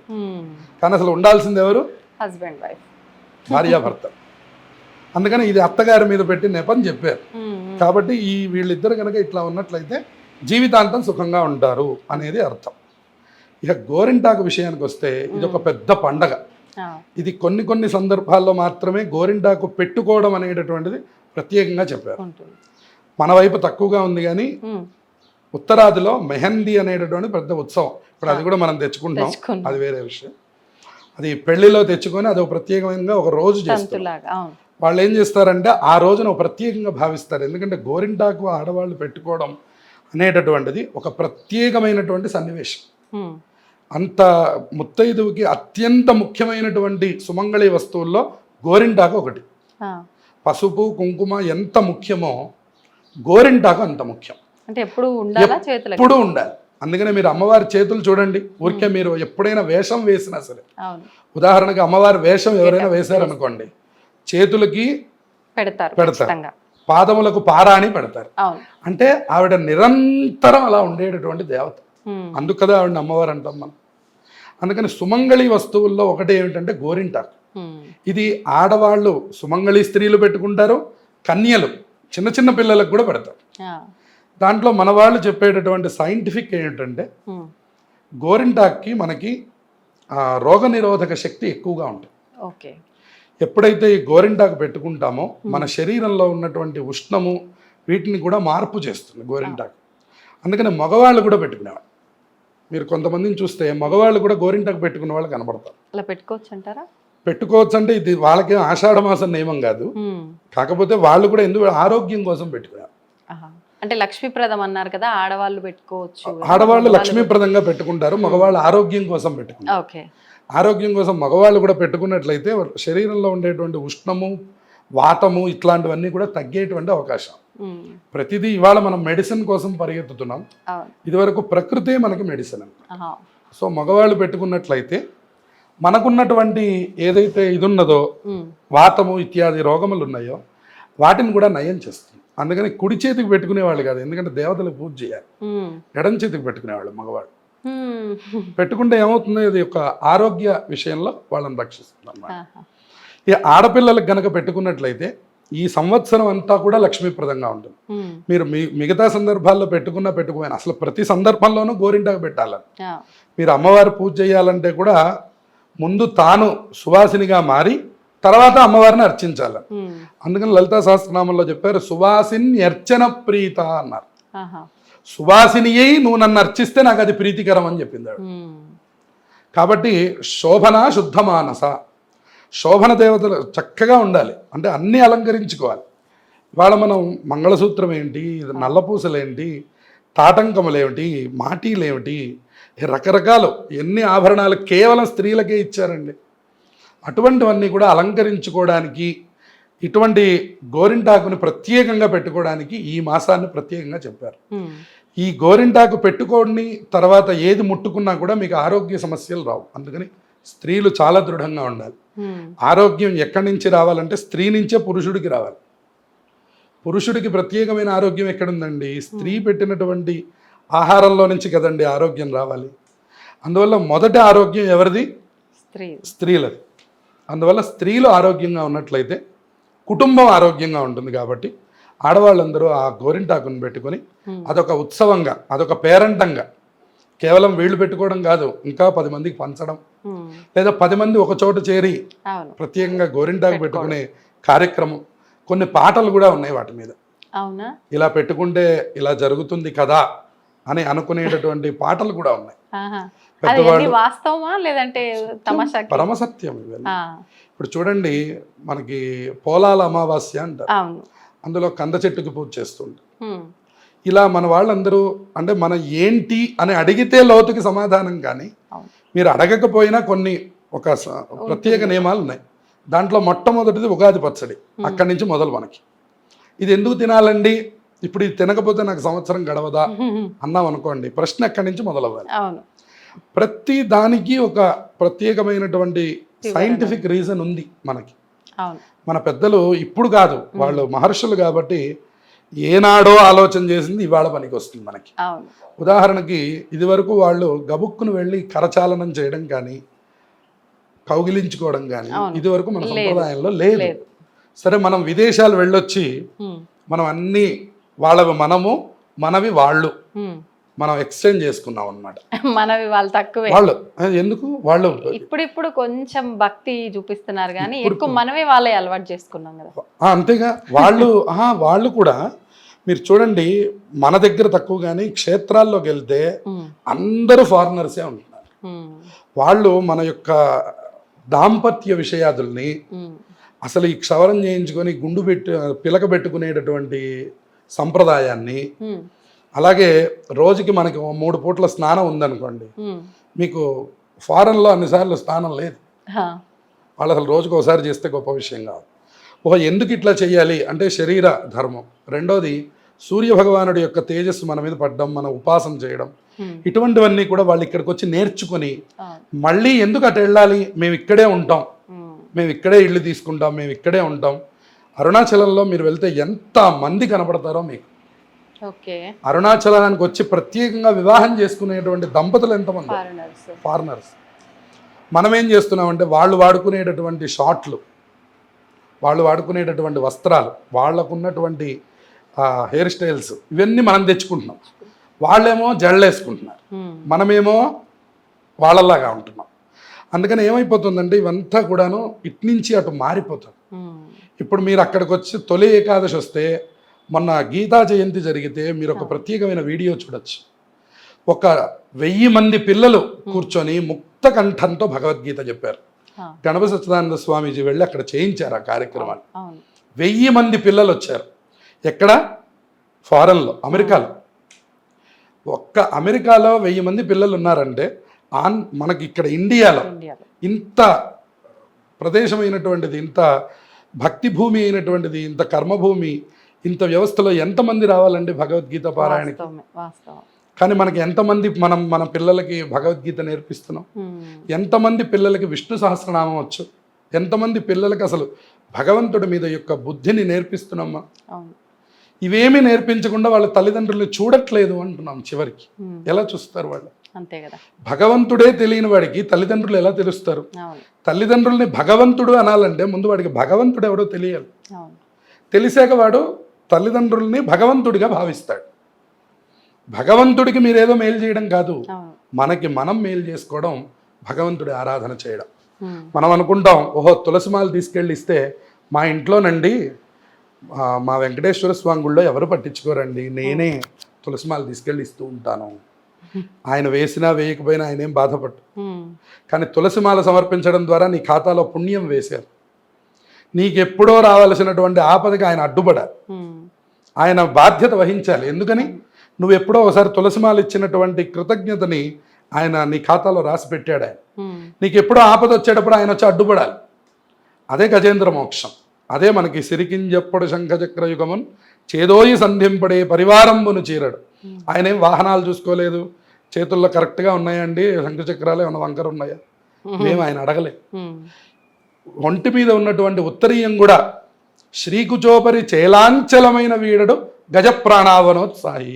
Speaker 3: కానీ అసలు ఉండాల్సింది ఎవరు?
Speaker 2: హస్బెండ్ వైఫ్,
Speaker 3: భార్యాభర్త. అందుకని ఇది అత్తగారి మీద పెట్టి నెపని చెప్పారు. కాబట్టి ఈ వీళ్ళిద్దరు కనుక ఇట్లా ఉన్నట్లయితే జీవితాంతం సుఖంగా ఉంటారు అనేది అర్థం. ఇక గోరింటాకు విషయానికి వస్తే ఇది ఒక పెద్ద పండగ. ఇది కొన్ని సందర్భాల్లో మాత్రమే గోరింటాకు పెట్టుకోవడం అనేటటువంటిది ప్రత్యేకంగా చెప్పారు. మన వైపు తక్కువగా ఉంది కానీ ఉత్తరాదిలో మెహందీ అనేటటువంటి పెద్ద ఉత్సవం. ఇప్పుడు అది కూడా మనం తెచ్చుకుంటాం, అది వేరే విషయం. అది పెళ్లిలో తెచ్చుకొని అది ఒక ప్రత్యేకమైన ఒక రోజు చేస్తారు. వాళ్ళు ఏం చేస్తారంటే ఆ రోజున ప్రత్యేకంగా భావిస్తారు. ఎందుకంటే గోరింటాకు ఆడవాళ్ళు పెట్టుకోవడం అనేటటువంటిది ఒక ప్రత్యేకమైనటువంటి సన్నివేశం. అంత ముత్తైదువుకి అత్యంత ముఖ్యమైనటువంటి సుమంగళి వస్తువుల్లో గోరింటాకు ఒకటి. పసుపు కుంకుమ ఎంత ముఖ్యమో గోరింటాకు అంత ముఖ్యం.
Speaker 2: అంటే ఎప్పుడు ఉండాలి.
Speaker 3: అందుకనే మీరు అమ్మవారి చేతులు చూడండి. ఊరికే మీరు ఎప్పుడైనా వేషం వేసినా సరే, ఉదాహరణకు అమ్మవారి వేషం ఎవరైనా వేశారనుకోండి, చేతులకి పెడతారు, పాదములకు పారాణి పెడతారు. అంటే ఆవిడ నిరంతరం అలా ఉండేటటువంటి దేవత. అందుకు కదా ఆవిడ అమ్మవారు అంటాం మనం. అందుకని సుమంగళి వస్తువుల్లో ఒకటి ఏమిటంటే గోరింటాకు. ఇది ఆడవాళ్ళు సుమంగళి స్త్రీలు పెట్టుకుంటారు, కన్యలు చిన్న చిన్న పిల్లలకు కూడా పెడతారు. దాంట్లో మన వాళ్ళు చెప్పేటటువంటి సైంటిఫిక్ ఏంటంటే గోరింటాక్కి మనకి రోగనిరోధక శక్తి ఎక్కువగా ఉంటుంది. ఎప్పుడైతే ఈ గోరింటాకు పెట్టుకుంటామో మన శరీరంలో ఉన్నటువంటి ఉష్ణము వీటిని కూడా మార్పు చేస్తుంది గోరింటాకు. అందుకని మగవాళ్ళు కూడా పెట్టుకునేవాళ్ళు. మీరు కొంతమందిని చూస్తే మగవాళ్ళు కూడా గోరింటాకు పెట్టుకునే వాళ్ళు కనబడతారు.
Speaker 2: అలా పెట్టుకోవచ్చు అంటారా?
Speaker 3: పెట్టుకోవచ్చు అంటే ఇది వాళ్ళకేం ఆషాఢ మాసం నియమం కాదు. కాకపోతే వాళ్ళు కూడా ఎందుకు ఆరోగ్యం కోసం పెట్టుకున్నారు.
Speaker 2: అంటే లక్ష్మీప్రదం అన్నారు కదా, ఆడవాళ్ళు పెట్టుకోవచ్చు.
Speaker 3: ఆడవాళ్ళు లక్ష్మీప్రదంగా పెట్టుకుంటారు, మగవాళ్ళు ఆరోగ్యం కోసం పెట్టుకుంటారు. ఆరోగ్యం కోసం మగవాళ్ళు కూడా పెట్టుకున్నట్లయితే శరీరంలో ఉండేటువంటి ఉష్ణము వాతము ఇట్లాంటివన్నీ కూడా తగ్గేటువంటి అవకాశం. ప్రతిదీ ఇవాళ మనం మెడిసిన్ కోసం పరిగెత్తుతున్నాం, ఇదివరకు ప్రకృతే మనకి మెడిసిన్ అంట. సో మగవాళ్ళు పెట్టుకున్నట్లయితే మనకున్నటువంటి ఏదైతే ఇది ఉన్నదో వాతము ఇత్యాది రోగములు ఉన్నాయో వాటిని కూడా నయం చేస్తుంది. అందుకని కుడి చేతికి పెట్టుకునేవాళ్ళు కాదు, ఎందుకంటే దేవతలకు పూజ చేయాలి. ఎడం చేతికి పెట్టుకునేవాళ్ళు మగవాళ్ళు. పెట్టుకుంటే ఏమవుతుంది, ఇది ఒక ఆరోగ్య విషయంలో వాళ్ళని రక్షిస్తుంది అన్నమాట. ఈ ఆడపిల్లలకు గనక పెట్టుకున్నట్లయితే ఈ సంవత్సరం అంతా కూడా లక్ష్మీప్రదంగా ఉంటుంది. మీరు మిగతా సందర్భాల్లో పెట్టుకోవాలి, అసలు ప్రతి సందర్భంలోనూ గోరింటాకు పెట్టాలని. మీరు అమ్మవారి పూజ చేయాలంటే కూడా ముందు తాను సువాసినిగా మారి తర్వాత అమ్మవారిని అర్చించాలి. అందుకని లలితా సహస్రనామంలో చెప్పారు సువాసిని అర్చన ప్రీత అన్నారు. సువాసిని అయి నువ్వు నన్ను అర్చిస్తే నాకు అది ప్రీతికరం అని చెప్పింది. కాబట్టి శోభన శుద్ధ మానస, శోభన దేవతలు చక్కగా ఉండాలి అంటే అన్నీ అలంకరించుకోవాలి. ఇవాళ మనం మంగళసూత్రం ఏంటి, నల్లపూసలేంటి, తాటంకములేమిటి, మాటీలేమిటి, రకరకాలు ఎన్ని ఆభరణాలు కేవలం స్త్రీలకే ఇచ్చారండి. అటువంటివన్నీ కూడా అలంకరించుకోవడానికి ఇటువంటి గోరింటాకుని ప్రత్యేకంగా పెట్టుకోవడానికి ఈ మాసాన్ని ప్రత్యేకంగా చెప్పారు. ఈ గోరింటాకు పెట్టుకోని తర్వాత ఏది ముట్టుకున్నా కూడా మీకు ఆరోగ్య సమస్యలు రావు. అందుకని స్త్రీలు చాలా దృఢంగా ఉండాలి. ఆరోగ్యం ఎక్కడి నుంచి రావాలంటే స్త్రీ నుంచే పురుషుడికి రావాలి. పురుషుడికి ప్రత్యేకమైన ఆరోగ్యం ఎక్కడుందండి? స్త్రీ పెట్టినటువంటి ఆహారంలో నుంచి కదండి ఆరోగ్యం రావాలి. అందువల్ల మొదటి ఆరోగ్యం ఎవరిది? స్త్రీలది. అందువల్ల స్త్రీలు ఆరోగ్యంగా ఉన్నట్లయితే కుటుంబం ఆరోగ్యంగా ఉంటుంది. కాబట్టి ఆడవాళ్ళందరూ ఆ గోరింటాకును పెట్టుకొని అదొక ఉత్సవంగా, అదొక పేరంటంగా, కేవలం వీళ్ళు పెట్టుకోవడం కాదు, ఇంకా 10 మందికి పంచడం, లేదా 10 మంది ఒక చోట చేరి ప్రత్యేకంగా గోరింటాకు పెట్టుకునే కార్యక్రమం. కొన్ని పాటలు కూడా ఉన్నాయి వాటి మీద.
Speaker 2: అవునా? ఇలా
Speaker 3: పెట్టుకుంటే ఇలా జరుగుతుంది కదా అని అనుకునేటటువంటి పాటలు కూడా ఉన్నాయి.
Speaker 2: వాస్తవమా లేదంటే
Speaker 3: పరమసత్యం ఇవన్నీ. ఇప్పుడు చూడండి, మనకి పోలాల అమావాస్య అంటారు, అందులో కంద చెట్టుకి పూజ చేస్తుంటారు. ఇలా మన వాళ్ళందరూ అంటే మనం ఏంటి అని అడిగితే లోతుకి సమాధానం, కానీ మీరు అడగకపోయినా కొన్ని ఒక ప్రత్యేక నియమాలు ఉన్నాయి. దాంట్లో మొట్టమొదటిది ఉగాది పచ్చడి. అక్కడి నుంచి మొదలు మనకి ఇది ఎందుకు తినాలండి, ఇప్పుడు ఇది తినకపోతే నాకు సంవత్సరం గడవదా అన్నాం అనుకోండి, ప్రశ్న ఎక్కడి నుంచి మొదలవ్వాలి. ప్రతి దానికి ఒక ప్రత్యేకమైనటువంటి సైంటిఫిక్ రీజన్ ఉంది మనకి. మన పెద్దలు ఇప్పుడు కాదు, వాళ్ళు మహర్షులు కాబట్టి ఏనాడో ఆలోచన చేసింది ఇవాళ పనికి వస్తుంది మనకి. ఉదాహరణకి ఇదివరకు వాళ్ళు గబుక్కును వెళ్ళి కరచాలనం చేయడం కానీ కౌగిలించుకోవడం కానీ ఇదివరకు మన సంప్రదాయంలో లేదు. సరే, మనం విదేశాలు వెళ్ళొచ్చి మనం అన్ని వాళ్ళవి మనము, మనవి వాళ్ళు, మనం ఎక్స్చేంజ్ చేసుకున్నాం అనమాట.
Speaker 2: మనవి వాళ్ళు తక్కువే.
Speaker 3: వాళ్ళు ఎందుకు వాళ్ళు
Speaker 2: ఇప్పుడు కొంచెం భక్తి చూపిస్తున్నారు, కానీ ఎక్కువ మనమే వాళ్ళే అలవాటు చేసుకున్నాం కదా.
Speaker 3: అంతేగా వాళ్ళు కూడా మీరు చూడండి, మన దగ్గర తక్కువ, కానీ క్షేత్రాల్లోకి వెళ్తే అందరూ ఫారినర్సే ఉంటున్నారు. వాళ్ళు మన యొక్క దాంపత్య విషయాదుల్ని అసలు ఈ క్షవరం చేయించుకొని గుండు పిలక పెట్టుకునేటటువంటి సంప్రదాయాన్ని, అలాగే రోజుకి మనకి 3 పూట్ల స్నానం ఉందనుకోండి, మీకు ఫారెన్లో అన్నిసార్లు స్నానం లేదు. వాళ్ళు అసలు రోజుకు ఒకసారి చేస్తే గొప్ప విషయం కాదు. ఎందుకు ఇట్లా చేయాలి అంటే శరీర ధర్మం. రెండోది సూర్య భగవానుడి యొక్క తేజస్సు మన మీద పడ్డం, మన ఉపాసన చేయడం, ఇటువంటివన్నీ కూడా వాళ్ళు ఇక్కడికి వచ్చి నేర్చుకుని మళ్ళీ ఎందుకు అటు వెళ్ళాలి, మేము ఇక్కడే ఉంటాం, మేము ఇక్కడే ఇల్లు తీసుకుంటాం, మేము ఇక్కడే ఉంటాం. అరుణాచలంలో మీరు వెళ్తే ఎంత మంది కనపడతారో మీకు. అరుణాచలానికి వచ్చి ప్రత్యేకంగా వివాహం చేసుకునేటువంటి దంపతులు ఎంతమంది? ఫారినర్స్. మనం ఏం చేస్తున్నామంటే వాళ్ళు వాడుకునేటటువంటి షార్ట్లు, వాళ్ళు వాడుకునేటటువంటి వస్త్రాలు, వాళ్ళకున్నటువంటి హెయిర్ స్టైల్స్, ఇవన్నీ మనం తెచ్చుకుంటున్నాం. వాళ్ళేమో జడలేసుకుంటున్నారు, మనమేమో వాళ్ళలాగా ఉంటున్నాం. అందుకని ఏమైపోతుందంటే ఇవంతా కూడాను ఇట్నుంచి అటు మారిపోతుంది. ఇప్పుడు మీరు అక్కడికి వచ్చి తొలి ఏకాదశి వస్తే, మొన్న గీతా జయంతి జరిగితే మీరు ఒక ప్రత్యేకమైన వీడియో చూడొచ్చు. 1000 మంది పిల్లలు కూర్చొని ముక్త కంఠంతో భగవద్గీత చెప్పారు. గణపతి సచ్చిదానంద స్వామీజీ వెళ్ళి అక్కడ చేయించారు ఆ కార్యక్రమాన్ని. 1000 మంది పిల్లలు వచ్చారు. ఎక్కడ? ఫారెన్లో, అమెరికాలో. అమెరికాలో 1000 మంది పిల్లలు ఉన్నారంటే మనకి ఇక్కడ ఇండియాలో ఇంత ప్రదేశమైనటువంటిది, ఇంత భక్తి భూమి అయినటువంటిది, ఇంత కర్మభూమి, ఇంత వ్యవస్థలో ఎంతమంది రావాలండి భగవద్గీత పారాయణకి? కానీ మనకి ఎంతమంది మన పిల్లలకి భగవద్గీత నేర్పిస్తున్నాం? ఎంతమంది పిల్లలకి విష్ణు సహస్రనామం వచ్చు? ఎంతమంది పిల్లలకి అసలు భగవంతుడి మీద యొక్క బుద్ధిని నేర్పిస్తున్నామా? ఇవేమీ నేర్పించకుండా వాళ్ళ తల్లిదండ్రులు చూడట్లేదు అంటున్నాం. చివరికి ఎలా చూస్తారు వాళ్ళు?
Speaker 2: అంతే కదా.
Speaker 3: భగవంతుడే తెలియని వాడికి తల్లిదండ్రులు ఎలా తెలుస్తారు? తల్లిదండ్రుల్ని భగవంతుడు అనాలంటే ముందు వాడికి భగవంతుడు ఎవడో తెలియాలి. తెలిసాక వాడు తల్లిదండ్రుల్ని భగవంతుడిగా భావిస్తాడు. భగవంతుడికి మీరేదో మేలు చేయడం కాదు, మనకి మనం మేలు చేసుకోవడం, భగవంతుడి ఆరాధన చేయడం. మనం అనుకుంటాం, తులసిమాల తీసుకెళ్ళి ఇస్తే మా ఇంట్లోనండి, మా వెంకటేశ్వర స్వామి గుళ్ళో ఎవరు పట్టించుకోరండి, నేనే తులసిమాల తీసుకెళ్ళి ఇస్తూ ఉంటాను. ఆయన వేసినా వేయకపోయినా ఆయన ఏం బాధపడ్డు. కానీ తులసిమాల సమర్పించడం ద్వారా నీ ఖాతాలో పుణ్యం వేశారు. నీకెప్పుడో రావాల్సినటువంటి ఆపదకి ఆయన అడ్డుపడాలి, ఆయన బాధ్యత వహించాలి. ఎందుకని? నువ్వు ఎప్పుడో ఒకసారి తులసిమాల ఇచ్చినటువంటి కృతజ్ఞతని ఆయన నీ ఖాతాలో రాసి పెట్టాడు. ఆయన నీకు ఎప్పుడో ఆపద వచ్చేటప్పుడు ఆయన వచ్చి అడ్డుపడాలి. అదే గజేంద్ర మోక్షం. అదే మనకి సిరికింజప్పుడు శంఖచక్ర యుగమున్ చేదోయి సంధింపడే పరివారంబును చీరడు. ఆయన ఏం వాహనాలు చూసుకోలేదు, చేతుల్లో కరెక్ట్గా ఉన్నాయండి, శంఖచక్రాలు ఏమన్నా వంకర ఉన్నాయా, మేము ఆయన అడగలే. ఒంటి మీద ఉన్నటువంటి ఉత్తరీయం కూడా శ్రీకుచోపరి చేలాంచలమైన వీడడు గజప్రాణావనోత్సాహి.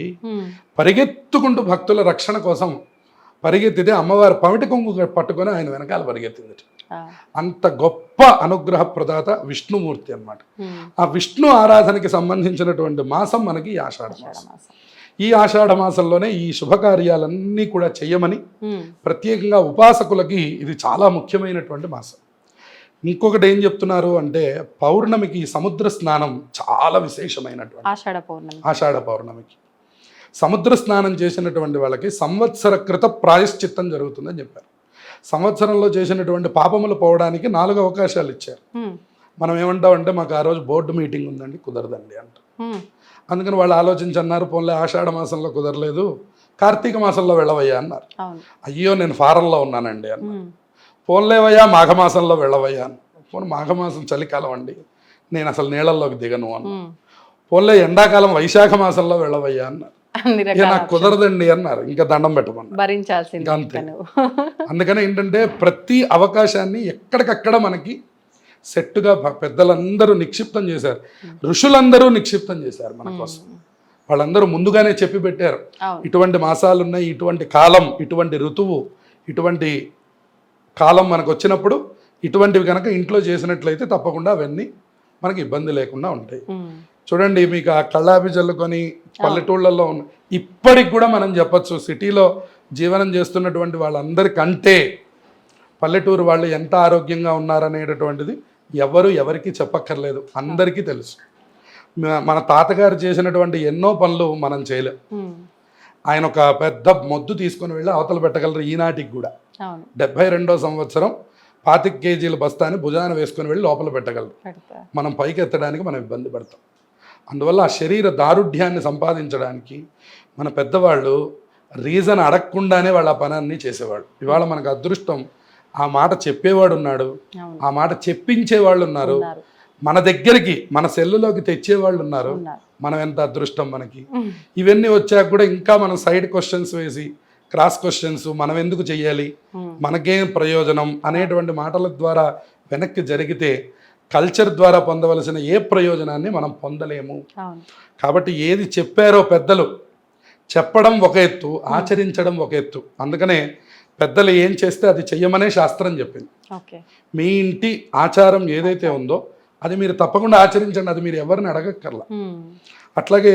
Speaker 3: పరిగెత్తుకుంటూ భక్తుల రక్షణ కోసం పరిగెత్తితే అమ్మవారు పమిటి కొంగు పట్టుకొని ఆయన వెనకాల పరిగెత్తింది. అంత గొప్ప అనుగ్రహ ప్రదాత విష్ణుమూర్తి అన్నమాట. ఆ విష్ణు ఆరాధనకి సంబంధించినటువంటి మాసం మనకి ఈ ఆషాఢ మాసం. ఈ ఆషాఢ మాసంలోనే ఈ శుభకార్యాలన్నీ కూడా చెయ్యమని ప్రత్యేకంగా ఉపాసకులకి ఇది చాలా ముఖ్యమైనటువంటి మాసం. ఇంకొకటి ఏం చెప్తున్నారు అంటే పౌర్ణమికి సముద్ర స్నానం చాలా విశేషమైనటువంటి ఆషాఢ పౌర్ణమికి సముద్ర స్నానం చేసినటువంటి వాళ్ళకి సంవత్సర కృత ప్రాయశ్చిత్తం జరుగుతుందని చెప్పారు. సంవత్సరంలో చేసినటువంటి పాపములు పోవడానికి 4 అవకాశాలు ఇచ్చారు. మనం ఏమంటామంటే మాకు ఆ రోజు బోర్డు మీటింగ్ ఉందండి, కుదరదండి అంట. అందుకని వాళ్ళు ఆలోచించన్నారు, పోన్లే ఆషాఢ మాసంలో కుదరలేదు, కార్తీక మాసంలో వెళ్ళవయ్యా అన్నారు. అయ్యో నేను ఫారంలో ఉన్నానండి అన్న. పోన్లేవయ్యా మాఘమాసంలో వెళ్ళవయ్యా అన్న. పోను మాఘమాసం చలికాలం అండి, నేను అసలు నీళ్ళల్లోకి దిగను అన్న. పోన్లే ఎండాకాలం వైశాఖ మాసంలో వెళ్ళవయ్యా అన్నారు. నాకు కుదరదండి అన్నారు. ఇంకా దండం పెట్టమన్నారు,
Speaker 2: భరించాల్సింది
Speaker 3: అంతే. అందుకని ఏంటంటే ప్రతి అవకాశాన్ని ఎక్కడికక్కడ మనకి సెట్టుగా పెద్దలందరూ నిక్షిప్తం చేశారు, ఋషులందరూ నిక్షిప్తం చేశారు మన కోసం. వాళ్ళందరూ ముందుగానే చెప్పి పెట్టారు, ఇటువంటి మాసాలు ఉన్నాయి, ఇటువంటి కాలం, ఇటువంటి ఋతువు, ఇటువంటి కాలం మనకు వచ్చినప్పుడు ఇటువంటివి కనుక ఇంట్లో చేసినట్లయితే తప్పకుండా అవన్నీ మనకి ఇబ్బంది లేకుండా ఉంటాయి. చూడండి, మీకు ఆ కళ్ళాపి చల్లుకొని పల్లెటూళ్ళల్లో ఉన్న ఇప్పటికి కూడా మనం చెప్పచ్చు, సిటీలో జీవనం చేస్తున్నటువంటి వాళ్ళందరికంటే పల్లెటూరు వాళ్ళు ఎంత ఆరోగ్యంగా ఉన్నారనేటటువంటిది ఎవరికి చెప్పక్కర్లేదు, అందరికీ తెలుసు. మన తాతగారు చేసినటువంటి ఎన్నో పనులు మనం చేయలేం. ఆయన ఒక పెద్ద మొద్దు తీసుకొని వెళ్ళి అవతల పెట్టగలరు ఈనాటికి కూడా. 72వ సంవత్సరం 25 కేజీల బస్తాని భుజాన వేసుకొని వెళ్ళి లోపల పెట్టగలరు. మనం పైకి ఎత్తడానికి మనం ఇబ్బంది పడతాం. అందువల్ల ఆ శరీర దారుఢ్యాన్ని సంపాదించడానికి మన పెద్దవాళ్ళు రీజన్ అడగకుండానే వాళ్ళ ఆ పనాన్ని చేసేవాళ్ళు. ఇవాళ మనకు అదృష్టం, ఆ మాట చెప్పేవాడు ఉన్నాడు, ఆ మాట చెప్పించేవాళ్ళు ఉన్నారు, మన దగ్గరికి మన సెల్లులోకి తెచ్చేవాళ్ళు ఉన్నారు. మనం ఎంత అదృష్టం మనకి. ఇవన్నీ వచ్చాక కూడా ఇంకా మనం సైడ్ క్వశ్చన్స్ వేసి క్రాస్ క్వశ్చన్స్, మనం ఎందుకు చెయ్యాలి, మనకేం ప్రయోజనం అనేటువంటి మాటల ద్వారా వెనక్కి జరిగితే కల్చర్ ద్వారా పొందవలసిన ఏ ప్రయోజనాన్ని మనం పొందలేము. కాబట్టి ఏది చెప్పారో పెద్దలు, చెప్పడం ఒక ఎత్తు, ఆచరించడం ఒక ఎత్తు. అందుకనే పెద్దలు ఏం చేస్తే అది చెయ్యమనే శాస్త్రం చెప్పింది. మీ ఇంటి ఆచారం ఏదైతే ఉందో అది మీరు తప్పకుండా ఆచరించండి, అది మీరు ఎవరిని అడగక్కర్లా. అట్లాగే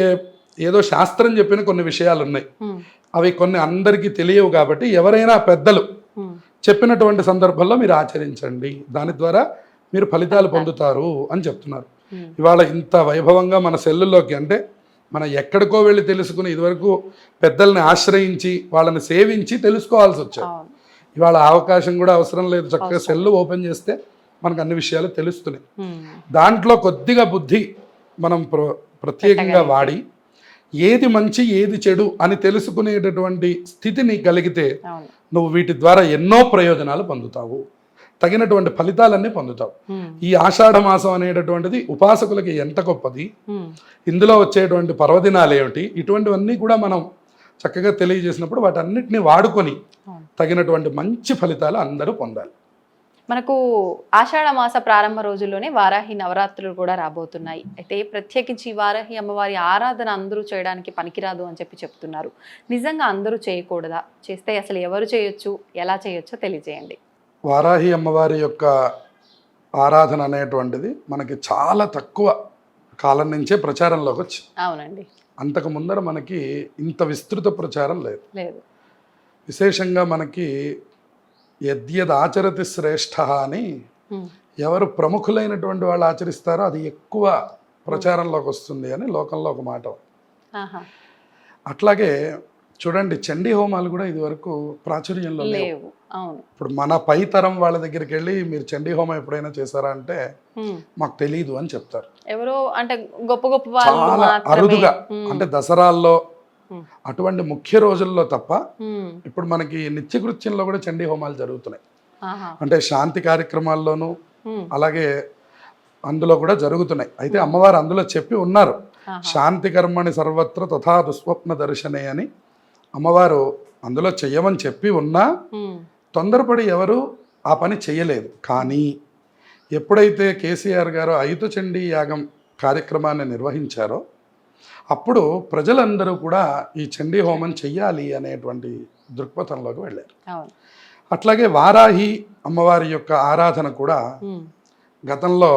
Speaker 3: ఏదో శాస్త్రం చెప్పిన కొన్ని విషయాలు ఉన్నాయి, అవి కొన్ని అందరికీ తెలియవు. కాబట్టి ఎవరైనా పెద్దలు చెప్పినటువంటి సందర్భంలో మీరు ఆచరించండి, దాని ద్వారా మీరు ఫలితాలు పొందుతారు అని చెప్తున్నారు. ఇవాళ ఇంత వైభవంగా మన సెల్లుల్లోకి, అంటే మనం ఎక్కడికో వెళ్ళి తెలుసుకుని ఇదివరకు పెద్దల్ని ఆశ్రయించి వాళ్ళని సేవించి తెలుసుకోవాల్సి వచ్చాయి. ఇవాళ అవకాశం కూడా అవసరం లేదు, చక్కగా సెల్లు ఓపెన్ చేస్తే మనకు అన్ని విషయాలు తెలుస్తున్నాయి. దాంట్లో కొద్దిగా బుద్ధి మనం ప్రత్యేకంగా వాడి ఏది మంచి ఏది చెడు అని తెలుసుకునేటటువంటి స్థితిని కలిగితే నువ్వు వీటి ద్వారా ఎన్నో ప్రయోజనాలు పొందుతావు, తగినటువంటి ఫలితాలన్నీ పొందుతావు. ఈ ఆషాఢ మాసం అనేటటువంటిది ఉపాసకులకి ఎంత గొప్పది, ఇందులో వచ్చేటువంటి పర్వదినాలు ఏమిటి, ఇటువంటివన్నీ కూడా మనం చక్కగా తెలియజేసినప్పుడు వాటన్నిటిని వాడుకొని తగినటువంటి మంచి ఫలితాలు అందరూ పొందాలి.
Speaker 2: మనకు ఆషాఢ మాస ప్రారంభ రోజుల్లోనే వారాహి నవరాత్రులు కూడా రాబోతున్నాయి. అయితే ప్రత్యేకించి వారాహి అమ్మవారి ఆరాధన అందరూ చేయడానికి పనికిరాదు అని చెప్తున్నారు. నిజంగా అందరూ చేయకూడదా? చేస్తే అసలు ఎవరు చేయొచ్చు, ఎలా చేయొచ్చో తెలియజేయండి.
Speaker 3: వారాహి అమ్మవారి యొక్క ఆరాధన అనేటువంటిది మనకి చాలా తక్కువ కాలం నుంచే ప్రచారంలోకి వచ్చింది.
Speaker 2: అవునండి.
Speaker 3: అంతకు ముందర మనకి ఇంత విస్తృత ప్రచారం లేదు. విశేషంగా మనకి యద్యద్ ఆచరతి శ్రేష్ఠ అని ఎవరు ప్రముఖులైనటువంటి వాళ్ళు ఆచరిస్తారో అది ఎక్కువ ప్రచారంలోకి వస్తుంది అని లోకంలో ఒక మాట. అట్లాగే చూడండి, చండీ హోమాలు కూడా ఇది వరకు ప్రాచుర్యంలో లేవు. ఇప్పుడు మన పై తరం వాళ్ళ దగ్గరికి వెళ్ళి మీరు చండీ హోమం ఎప్పుడైనా చేశారా అంటే మాకు తెలియదు అని చెప్తారు.
Speaker 2: ఎవరో అంటే గొప్ప గొప్ప
Speaker 3: చాలా అరుదుగా, అంటే దసరాల్లో అటువంటి ముఖ్య రోజుల్లో తప్ప. ఇప్పుడు మనకి నిత్యకృత్యంలో కూడా చండీ హోమాలు జరుగుతున్నాయి, అంటే శాంతి కార్యక్రమాల్లోనూ అలాగే అందులో కూడా జరుగుతున్నాయి. అయితే అమ్మవారు అందులో చెప్పి ఉన్నారు, శాంతి కర్మని సర్వత్ర తథా దుస్వప్న దర్శనే అని అమ్మవారు అందులో చెయ్యమని చెప్పి ఉన్నా తొందరపడి ఎవరు ఆ పని చెయ్యలేదు. కానీ ఎప్పుడైతే కేసీఆర్ గారు 5 చండీ యాగం కార్యక్రమాన్ని నిర్వహించారో అప్పుడు ప్రజలందరూ కూడా ఈ చండీ హోమం చెయ్యాలి అనేటువంటి దృక్పథంలోకి వెళ్ళారు.
Speaker 2: అవును.
Speaker 3: అట్లాగే వారాహి అమ్మవారి యొక్క ఆరాధన కూడా గతంలో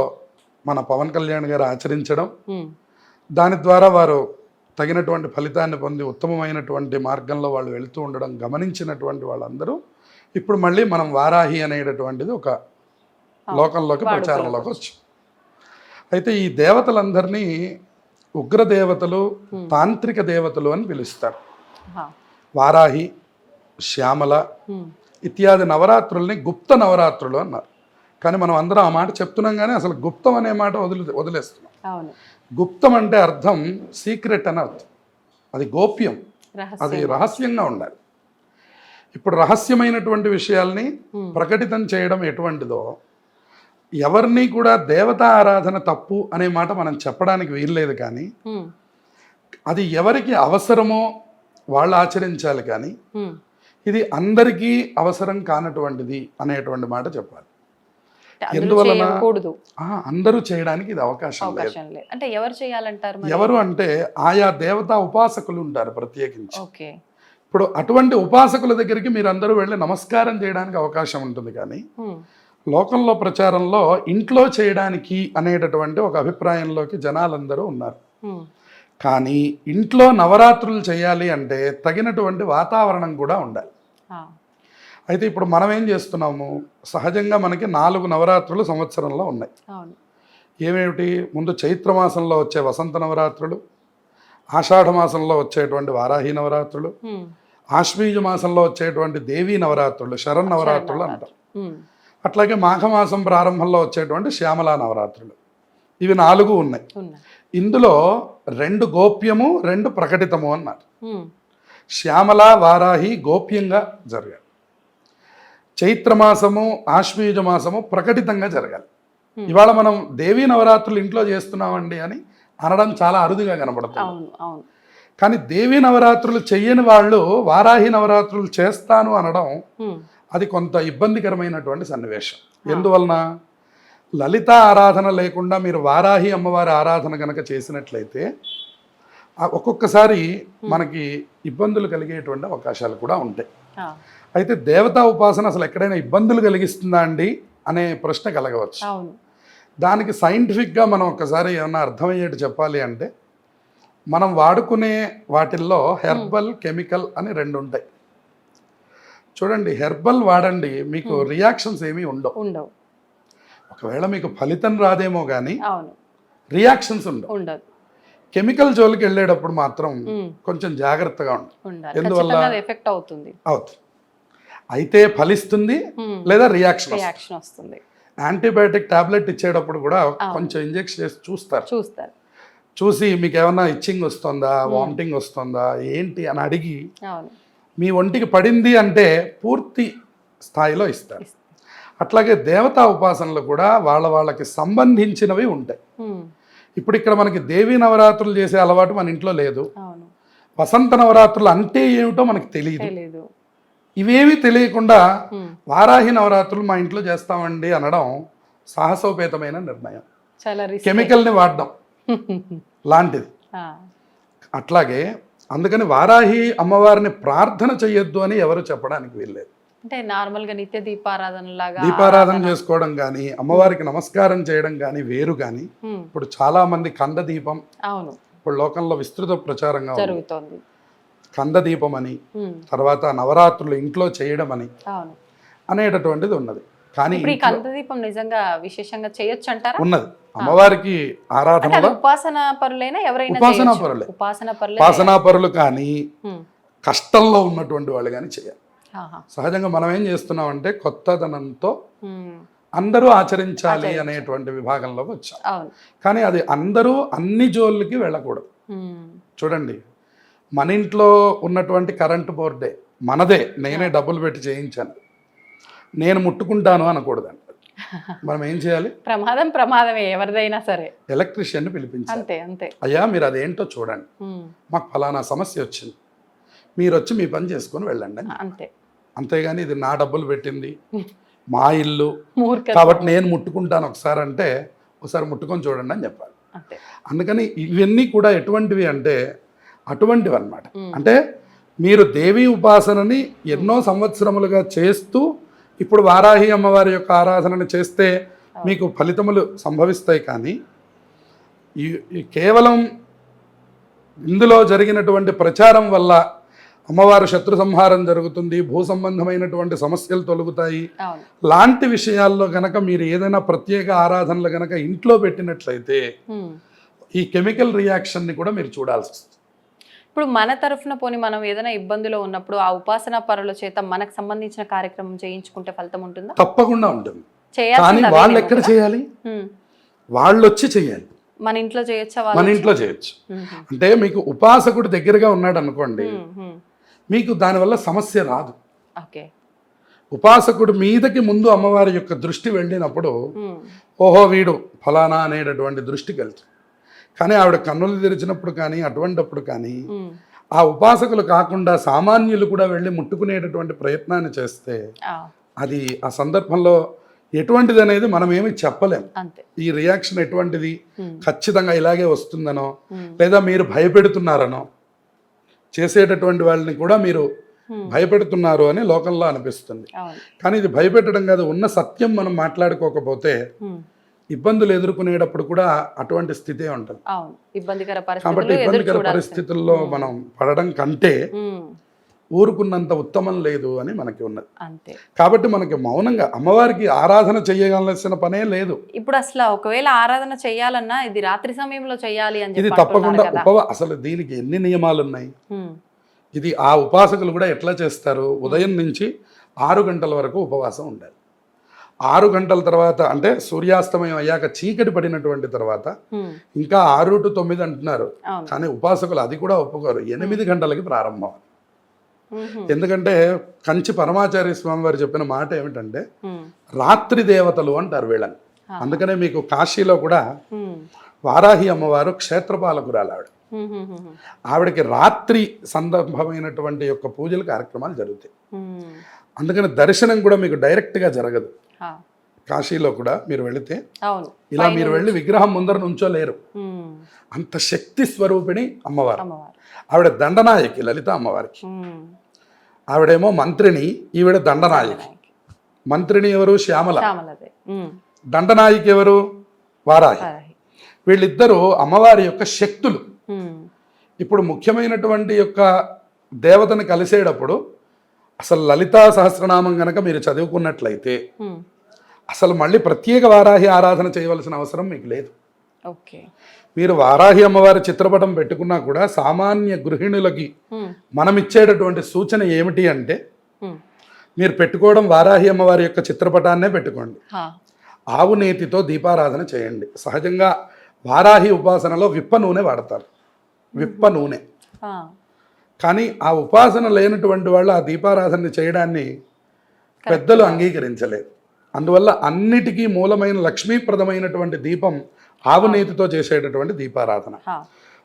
Speaker 3: మన పవన్ కళ్యాణ్ గారు ఆచరించడం, దాని ద్వారా వారు తగినటువంటి ఫలితాన్ని పొంది ఉత్తమమైనటువంటి మార్గంలో వాళ్ళు వెళుతూ ఉండడం గమనించినటువంటి వాళ్ళందరూ ఇప్పుడు మళ్ళీ మనం వారాహి అనేటటువంటిది ఒక లోకంలోకి ప్రచారంలోకి వచ్చాం. అయితే ఈ దేవతలందరినీ ఉగ్రదేవతలు, తాంత్రిక దేవతలు అని పిలుస్తారు. వారాహి, శ్యామల ఇత్యాది నవరాత్రుల్ని గుప్త నవరాత్రులు అన్నారు. కానీ మనం అందరం ఆ మాట చెప్తున్నాం, కానీ అసలు గుప్తం అనే మాట వదిలేస్తున్నాం. గుప్తం అంటే అర్థం సీక్రెట్ అని అర్థం. అది గోప్యం, అది రహస్యంగా ఉండాలి. ఇప్పుడు రహస్యమైనటువంటి విషయాల్ని ప్రకటితం చేయడం ఎటువంటిదో, ఎవరిని కూడా దేవతా ఆరాధన తప్పు అనే మాట మనం చెప్పడానికి వీల్లేదు. కానీ అది ఎవరికి అవసరమో వాళ్ళు ఆచరించాలి. కానీ ఇది అందరికీ అవసరం కానటువంటిది అనేటువంటి మాట చెప్పాలి. ఎందువలన అందరూ చేయడానికి ఇది అవకాశం లేదు.
Speaker 2: అంటే ఎవరు చేయాలంటారు?
Speaker 3: ఎవరు అంటే ఆయా దేవతా ఉపాసకులు ఉంటారు ప్రత్యేకించి. ఇప్పుడు అటువంటి ఉపాసకుల దగ్గరికి మీరు అందరూ వెళ్ళి నమస్కారం చేయడానికి అవకాశం ఉంటుంది. కానీ లోకంలో ప్రచారంలో ఇంట్లో చేయడానికి అనేటటువంటి ఒక అభిప్రాయంలోకి జనాలందరూ ఉన్నారు. కానీ ఇంట్లో నవరాత్రులు చేయాలి అంటే తగినటువంటి వాతావరణం కూడా ఉండాలి. అయితే ఇప్పుడు మనం ఏం చేస్తున్నాము, సహజంగా మనకి 4 నవరాత్రులు సంవత్సరంలో ఉన్నాయి. ఏమేమిటి? ముందు చైత్రమాసంలో వచ్చే వసంత నవరాత్రులు, ఆషాఢ మాసంలో వచ్చేటువంటి వారాహి నవరాత్రులు, ఆశ్వీజ మాసంలో వచ్చేటువంటి దేవీ నవరాత్రులు, శరణ్ నవరాత్రులు అంటారు. అట్లాగే మాఘమాసం ప్రారంభంలో వచ్చేటువంటి శ్యామలా నవరాత్రులు. ఇవి 4 ఉన్నాయి. ఇందులో 2 గోప్యము, 2 ప్రకటితము అన్నారు. శ్యామల, వారాహి గోప్యంగా జరగాలి. చైత్రమాసము, ఆశ్వీజ మాసము ప్రకటితంగా జరగాలి. ఇవాళ మనం దేవీ నవరాత్రులు ఇంట్లో చేస్తున్నామండి అని అనడం చాలా అరుదుగా కనబడుతుంది. కానీ దేవీ నవరాత్రులు చెయ్యని వాళ్ళు వారాహి నవరాత్రులు చేస్తాను అనడం అది కొంత ఇబ్బందికరమైనటువంటి సన్నివేశం. ఎందువలన? లలిత ఆరాధన లేకుండా మీరు వారాహి అమ్మవారి ఆరాధన కనుక చేసినట్లయితే ఒక్కొక్కసారి మనకి ఇబ్బందులు కలిగేటువంటి అవకాశాలు కూడా ఉంటాయి. అయితే దేవతా ఉపాసన అసలు ఎక్కడైనా ఇబ్బందులు కలిగిస్తుందా అండి అనే ప్రశ్న కలగవచ్చు. దానికి సైంటిఫిక్గా మనం ఒక్కసారి ఏమన్నా అర్థమయ్యేట్టు చెప్పాలి అంటే, మనం వాడుకునే వాటిల్లో హెర్బల్, కెమికల్ అని 2 ఉంటాయి. చూడండి, హెర్బల్ వాడండి, మీకు రియాక్షన్స్ ఏమీ ఉండవు. ఒకవేళ మీకు ఫలితం రాదేమో కానీ రియాక్షన్స్ ఉండవు. కెమికల్ జోలికి వెళ్ళేటప్పుడు మాత్రం కొంచెం జాగ్రత్తగా ఉండాలి. ఎందువల్ల?
Speaker 2: ఎఫెక్ట్ అవుతుంది.
Speaker 3: అయితే ఫలిస్తుంది లేదా రియాక్షన్ వస్తుంది. యాంటీబయాటిక్ టాబ్లెట్ ఇచ్చేటప్పుడు కూడా కొంచెం ఇంజెక్షన్ చేసి చూస్తారు. చూసి మీకు ఏమన్నా ఇచ్చింగ్ వస్తుందా, వామిటింగ్ వస్తుందా, ఏంటి అని అడిగి మీ ఒంటికి పడింది అంటే పూర్తి స్థాయిలో ఇస్తారు. అట్లాగే దేవతా ఉపాసనలు కూడా వాళ్ళకి సంబంధించినవి ఉంటాయి. ఇప్పుడు ఇక్కడ మనకి దేవీ నవరాత్రులు చేసే అలవాటు మన ఇంట్లో లేదు. వసంత నవరాత్రులు అంటే ఏమిటో మనకి తెలియదు. ఇవేవి తెలియకుండా వారాహి నవరాత్రులు మా ఇంట్లో చేస్తామండి అనడం సాహసోపేతమైన నిర్ణయం. కెమికల్ని వాడడం లాంటిది. అట్లాగే అందుకని వారాహి అమ్మవారిని ప్రార్థన చెయ్యొద్దు అని ఎవరు చెప్పడానికి వీల్లేదు.
Speaker 2: అంటే నార్మల్గా నిత్య
Speaker 3: దీపారాధన చేసుకోవడం కానీ, అమ్మవారికి నమస్కారం చేయడం కానీ వేరు. కానీ ఇప్పుడు చాలా మంది కంద దీపం ఇప్పుడు లోకంలో విస్తృత ప్రచారంగా జరుగుతోంది. కంద దీపం అని, తర్వాత నవరాత్రులు ఇంట్లో చేయడం అని అనేటటువంటిది ఉన్నది. కానీ
Speaker 2: కంద దీపం నిజంగా విశేషంగా చేయొచ్చు అంటారా?
Speaker 3: ఉన్నది. అమ్మవారికి ఆరాధనలో ఉపాసనా పరులు కానీ కష్టంలో ఉన్నటువంటి వాళ్ళు కానీ చేయాలి. సహజంగా మనం ఏం చేస్తున్నామంటే కొత్తదనంతో అందరూ ఆచరించాలి అనేటువంటి విభాగంలోకి వచ్చాం. కానీ అది అందరూ అన్ని జోళ్ళకి వెళ్ళకూడదు. చూడండి, మన ఇంట్లో ఉన్నటువంటి కరెంటు బోర్డే మనదే, నేనే డబ్బులు పెట్టి చేయించాను, నేను ముట్టుకుంటాను అనకూడదండి. మనం ఏం చేయాలి?
Speaker 2: ప్రమాదమే ఎవరిదైనా సరే.
Speaker 3: ఎలక్ట్రీషియన్ని పిలిపించాలి.
Speaker 2: అంతే.
Speaker 3: అయ్యా మీరు అదేంటో చూడండి, మాకు ఫలానా సమస్య వచ్చింది, మీరు వచ్చి మీ పని చేసుకొని వెళ్ళండి. అంతేగాని ఇది నా డబ్బులు పెట్టింది, మా ఇల్లు కాబట్టి నేను ముట్టుకుంటాను ఒకసారి అంటే ఒకసారి ముట్టుకొని చూడండి అని చెప్పాలి.
Speaker 2: అంతే.
Speaker 3: అందుకని ఇవన్నీ కూడా ఎటువంటివి అంటే అటువంటివి అన్నమాట. అంటే మీరు దేవీ ఉపాసనని ఎన్నో సంవత్సరములుగా చేస్తూ ఇప్పుడు వారాహి అమ్మవారి యొక్క ఆరాధనని చేస్తే మీకు ఫలితములు సంభవిస్తాయి. కానీ ఈ కేవలం ఇందులో జరిగినటువంటి ప్రచారం వల్ల అమ్మవారు శత్రు సంహారం జరుగుతుంది, భూ సంబంధమైనటువంటి సమస్యలు తొలగుతాయి
Speaker 2: అవును.
Speaker 3: లాంటి విషయాల్లో గనక మీరు ఏదైనా ప్రత్యేక ఆరాధనలు గనక ఇంట్లో పెట్టినట్లయితే ఈ కెమికల్ రియాక్షన్ని కూడా మీరు చూడాల్సి వస్తుంది.
Speaker 2: ఇప్పుడు మన తరఫున పోని మనం ఏదైనా ఇబ్బందిలో ఉన్నప్పుడు ఆ ఉపాసనా పరుల చేత మనకు సంబంధించిన కార్యక్రమం చేయించుకుంటే ఫలితం ఉంటుందా?
Speaker 3: తప్పకుండా ఉంటుంది.
Speaker 2: చేయాల్సింది
Speaker 3: కానీ
Speaker 2: అదేనేమో
Speaker 3: వాళ్ళు ఎక్కడ
Speaker 2: కదా?
Speaker 3: చేయాలి? వాళ్ళు వచ్చి చేయాలి.
Speaker 2: మన ఇంట్లో చేయొచ్చా?
Speaker 3: మన ఇంట్లో చేయొచ్చు. అంటే మీకు ఉపాసకుడు దగ్గరగా ఉన్నాడు అనుకోండి, మీకు దానివల్ల సమస్య రాదు.
Speaker 2: ఓకే.
Speaker 3: ఉపాసకుడు మీదకి ముందు అమ్మవారి యొక్క దృష్టి వెళ్ళినప్పుడు ఓహో వీడు ఫలానా అనేటటువంటి దృష్టికి వెళ్తుంది. కానీ ఆవిడ కన్నులు తెరిచినప్పుడు కానీ అటువంటిప్పుడు కానీ ఆ ఉపాసకులు కాకుండా సామాన్యులు కూడా వెళ్ళి ముట్టుకునేటటువంటి ప్రయత్నాన్ని చేస్తే అది ఆ సందర్భంలో ఎటువంటిది అనేది మనం ఏమి చెప్పలేం.
Speaker 2: అంతే.
Speaker 3: ఈ రియాక్షన్ ఎటువంటిది, ఖచ్చితంగా ఇలాగే వస్తుందనో లేదా మీరు భయపెడుతున్నారనో, చేసేటటువంటి వాళ్ళని కూడా మీరు భయపెడుతున్నారు అని లోకంలో అనిపిస్తుంది. కానీ ఇది భయపెట్టడం కాదు, ఉన్న సత్యం మనం మాట్లాడుకోకపోతే ఇబ్బందులు ఎదుర్కొనేటప్పుడు కూడా అటువంటి స్థితే ఉంటుంది. కాబట్టి ఇబ్బందికర పరిస్థితుల్లో మనం పడడం కంటే ఊరుకున్నంత ఉత్తమం లేదు అని మనకి ఉన్నది.
Speaker 2: అంతే.
Speaker 3: కాబట్టి మనకి మౌనంగా అమ్మవారికి ఆరాధన చేయగలసిన పనే లేదు.
Speaker 2: ఇప్పుడు అసలు ఒకవేళ ఆరాధన చేయాలన్నా ఇది రాత్రి సమయంలో చేయాలి అని
Speaker 3: ఇది తప్పకుండా అసలు దీనికి ఎన్ని నియమాలు ఉన్నాయి. ఇది ఆ ఉపాసకులు కూడా ఎట్లా చేస్తారు, ఉదయం నుంచి 6 గంటల వరకు ఉపవాసం ఉండాలి. 6 గంటల తర్వాత అంటే సూర్యాస్తమయం అయ్యాక చీకటి పడినటువంటి తర్వాత ఇంకా 6 to 9 అంటున్నారు. కానీ ఉపాసకులు అది కూడా ఒప్పుకోరు, 8 గంటలకి ప్రారంభం. ఎందుకంటే కంచి పరమాచార్య స్వామి వారు చెప్పిన మాట ఏమిటంటే రాత్రి దేవతలు అంటారు వీళ్ళని. అందుకనే మీకు కాశీలో కూడా వారాహి అమ్మవారు క్షేత్రపాలకురాలు ఆవిడ. ఆవిడకి రాత్రి సందర్భమైనటువంటి యొక్క పూజలు కార్యక్రమాలు జరుగుతాయి. అందుకని దర్శనం కూడా మీకు డైరెక్ట్గా జరగదు. కాశీలో కూడా మీరు వెళితే ఇలా మీరు వెళ్ళి విగ్రహం ముందర నుంచోలేరు. అంత శక్తి స్వరూపిణి అమ్మవారు. ఆవిడ దండనాయకి లలిత అమ్మవారికి. ఆవిడేమో మంత్రిని, ఈవిడ దండనాయకి. మంత్రిని ఎవరు? శ్యామల. దండనాయకి ఎవరు? వారాహి. వీళ్ళిద్దరూ అమ్మవారి యొక్క శక్తులు. ఇప్పుడు ముఖ్యమైనటువంటి యొక్క దేవతను కలిసేటప్పుడు అసలు లలితా సహస్రనామం గనక మీరు చదువుకున్నట్లయితే అసలు మళ్ళీ ప్రత్యేక వారాహి ఆరాధన చేయవలసిన అవసరం మీకు లేదు. మీరు వారాహి అమ్మవారి చిత్రపటం పెట్టుకున్నా కూడా సామాన్య గృహిణులకి మనం ఇచ్చేటటువంటి సూచన ఏమిటి అంటే మీరు పెట్టుకోవడం వారాహి అమ్మవారి యొక్క చిత్రపటాన్నే పెట్టుకోండి. ఆవు నేతితో దీపారాధన చేయండి. సహజంగా వారాహి ఉపాసనలో విప్ప నూనె వాడతారు, విప్ప నూనె. కానీ ఆ ఉపాసన లేనటువంటి వాళ్ళు ఆ దీపారాధన చేయడాన్ని పెద్దలు అంగీకరించలేదు. అందువల్ల అన్నిటికీ మూలమైన లక్ష్మీప్రదమైనటువంటి దీపం ఆవు నేతితో చేసేటటువంటి దీపారాధన.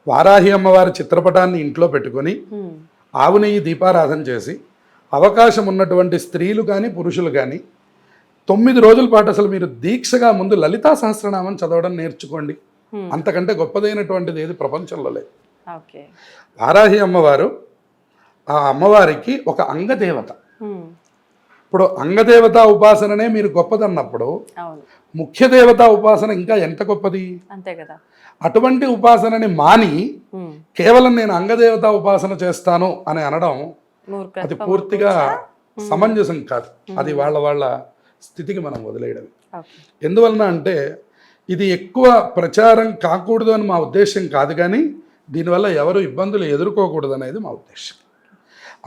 Speaker 3: వారాహి అమ్మవారి చిత్రపటాన్ని ఇంట్లో పెట్టుకొని ఆవు నెయ్యి దీపారాధన చేసి అవకాశం ఉన్నటువంటి స్త్రీలు కానీ పురుషులు కానీ 9 రోజుల పాటు అసలు మీరు దీక్షగా ముందు లలితా సహస్రనామం చదవడం నేర్చుకోండి. అంతకంటే గొప్పదైనటువంటిది ఏది ప్రపంచంలో లేదు. వారాహి అమ్మవారు ఆ అమ్మవారికి ఒక అంగదేవత. ఇప్పుడు అంగదేవత ఉపాసననే మీరు గొప్పదన్నప్పుడు ముఖ్య దేవతా ఉపాసన ఇంకా ఎంత గొప్పది.
Speaker 2: అంతే కదా.
Speaker 3: అటువంటి ఉపాసనని మాని కేవలం నేను అంగదేవతా ఉపాసన చేస్తాను అని అనడం అది పూర్తిగా సమంజసం కాదు. అది వాళ్ళ స్థితికి మనం వదిలేయడం. ఎందువలన అంటే ఇది ఎక్కువ ప్రచారం కాకూడదు అని మా ఉద్దేశం కాదు, కానీ దీనివల్ల ఎవరు ఇబ్బందులు ఎదుర్కోకూడదు అనేది మా ఉద్దేశం.